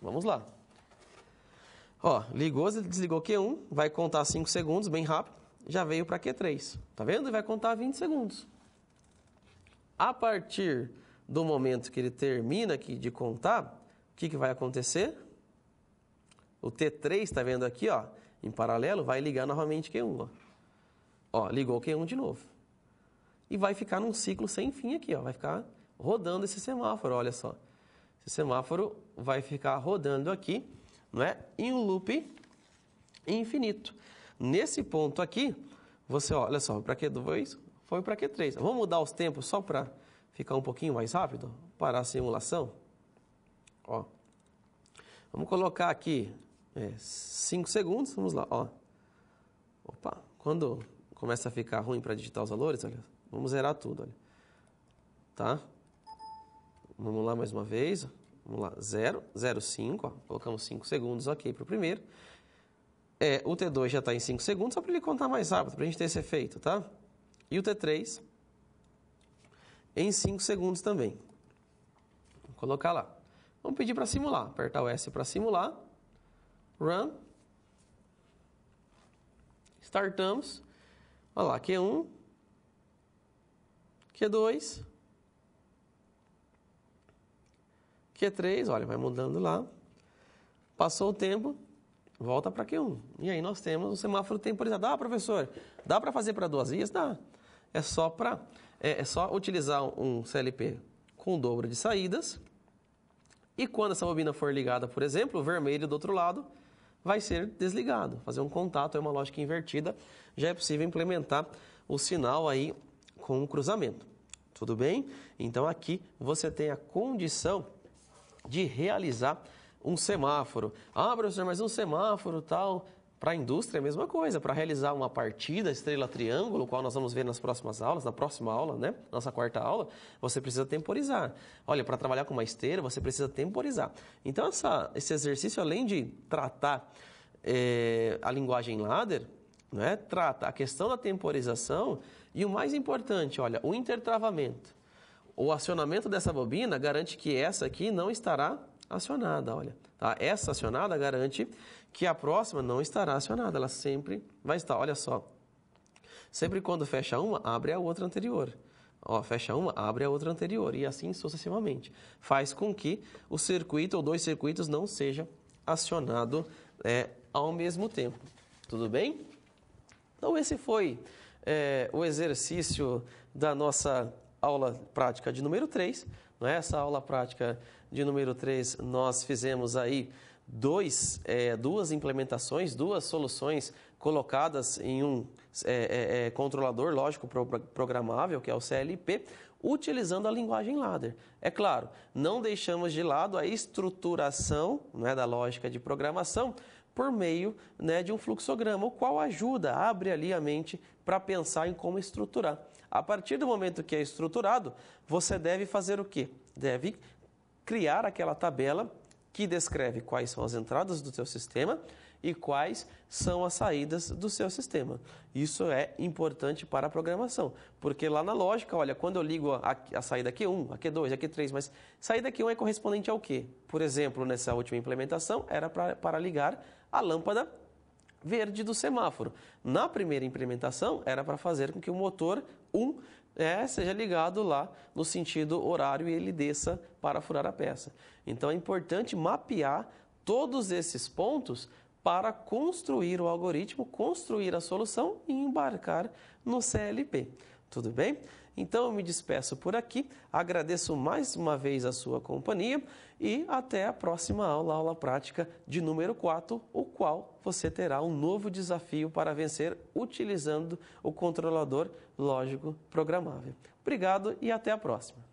Vamos lá. Ó, ligou, desligou Q1, vai contar 5 segundos, bem rápido, já veio para Q3. Tá vendo? E vai contar 20 segundos. A partir do momento que ele termina aqui de contar, o que vai acontecer? O T3, tá vendo aqui, ó, em paralelo, vai ligar novamente Q1. Ó, ligou Q1 de novo. E vai ficar num ciclo sem fim aqui, ó. Vai ficar rodando esse semáforo, olha só. Esse semáforo vai ficar rodando aqui, não é? Em um loop infinito. Nesse ponto aqui, você, ó, olha só, para Q2, foi para Q3. Vamos mudar os tempos só para ficar um pouquinho mais rápido, parar a simulação. Ó, vamos colocar aqui 5 segundos, vamos lá. Ó. Opa, quando começa a ficar ruim para digitar os valores, olha, vamos zerar tudo. Olha. Tá? Vamos lá mais uma vez. Vamos lá, 0, 0, 5, ó, colocamos 5 segundos, ok, para o primeiro. O T2 já está em 5 segundos, só para ele contar mais rápido, para a gente ter esse efeito, tá? E o T3 em 5 segundos também. Vou colocar lá. Vamos pedir para simular, apertar o S para simular. Run. Startamos. Olha lá, Q1, Q2, Q3, olha, vai mudando lá. Passou o tempo, volta para Q1. E aí nós temos um semáforo temporizado. Ah, professor, dá para fazer para 2 vias? Dá. É só utilizar um CLP com o dobro de saídas. E quando essa bobina for ligada, por exemplo, o vermelho do outro lado vai ser desligado. Fazer um contato, é uma lógica invertida. Já é possível implementar o sinal aí com o cruzamento. Tudo bem? Então aqui você tem a condição de realizar um semáforo. Ah, professor, mas um semáforo tal, para a indústria é a mesma coisa. Para realizar uma partida estrela-triângulo, qual nós vamos ver nas próximas aulas, na próxima aula, né? Nossa 4ª aula, você precisa temporizar. Olha, para trabalhar com uma esteira, você precisa temporizar. Então, esse exercício, além de tratar a linguagem ladder, né, trata a questão da temporização e o mais importante, olha, o intertravamento. O acionamento dessa bobina garante que essa aqui não estará acionada, olha. Tá? Essa acionada garante que a próxima não estará acionada, ela sempre vai estar, olha só. Sempre quando fecha uma, abre a outra anterior. Ó, fecha uma, abre a outra anterior e assim sucessivamente. Faz com que o circuito ou 2 circuitos não seja acionado ao mesmo tempo. Tudo bem? Então esse foi o exercício da nossa aula prática de número 3. Não é? Essa aula prática de número 3, nós fizemos aí duas implementações, 2 soluções colocadas em um controlador lógico programável, que é o CLP, utilizando a linguagem ladder. É claro, não deixamos de lado a estruturação, né, da lógica de programação por meio, né, de um fluxograma, o qual ajuda, abre ali a mente para pensar em como estruturar. A partir do momento que é estruturado, você deve fazer o quê? Deve criar aquela tabela que descreve quais são as entradas do seu sistema e quais são as saídas do seu sistema. Isso é importante para a programação, porque lá na lógica, olha, quando eu ligo a saída Q1, a Q2, a Q3, mas saída Q1 é correspondente ao quê? Por exemplo, nessa última implementação, era para ligar a lâmpada verde do semáforo. Na primeira implementação, era para fazer com que o motor 1 seja ligado lá no sentido horário e ele desça para furar a peça. Então, é importante mapear todos esses pontos para construir o algoritmo, construir a solução e embarcar no CLP. Tudo bem? Então, eu me despeço por aqui, agradeço mais uma vez a sua companhia e até a próxima aula, aula prática de número 4, o qual você terá um novo desafio para vencer utilizando o controlador lógico programável. Obrigado e até a próxima.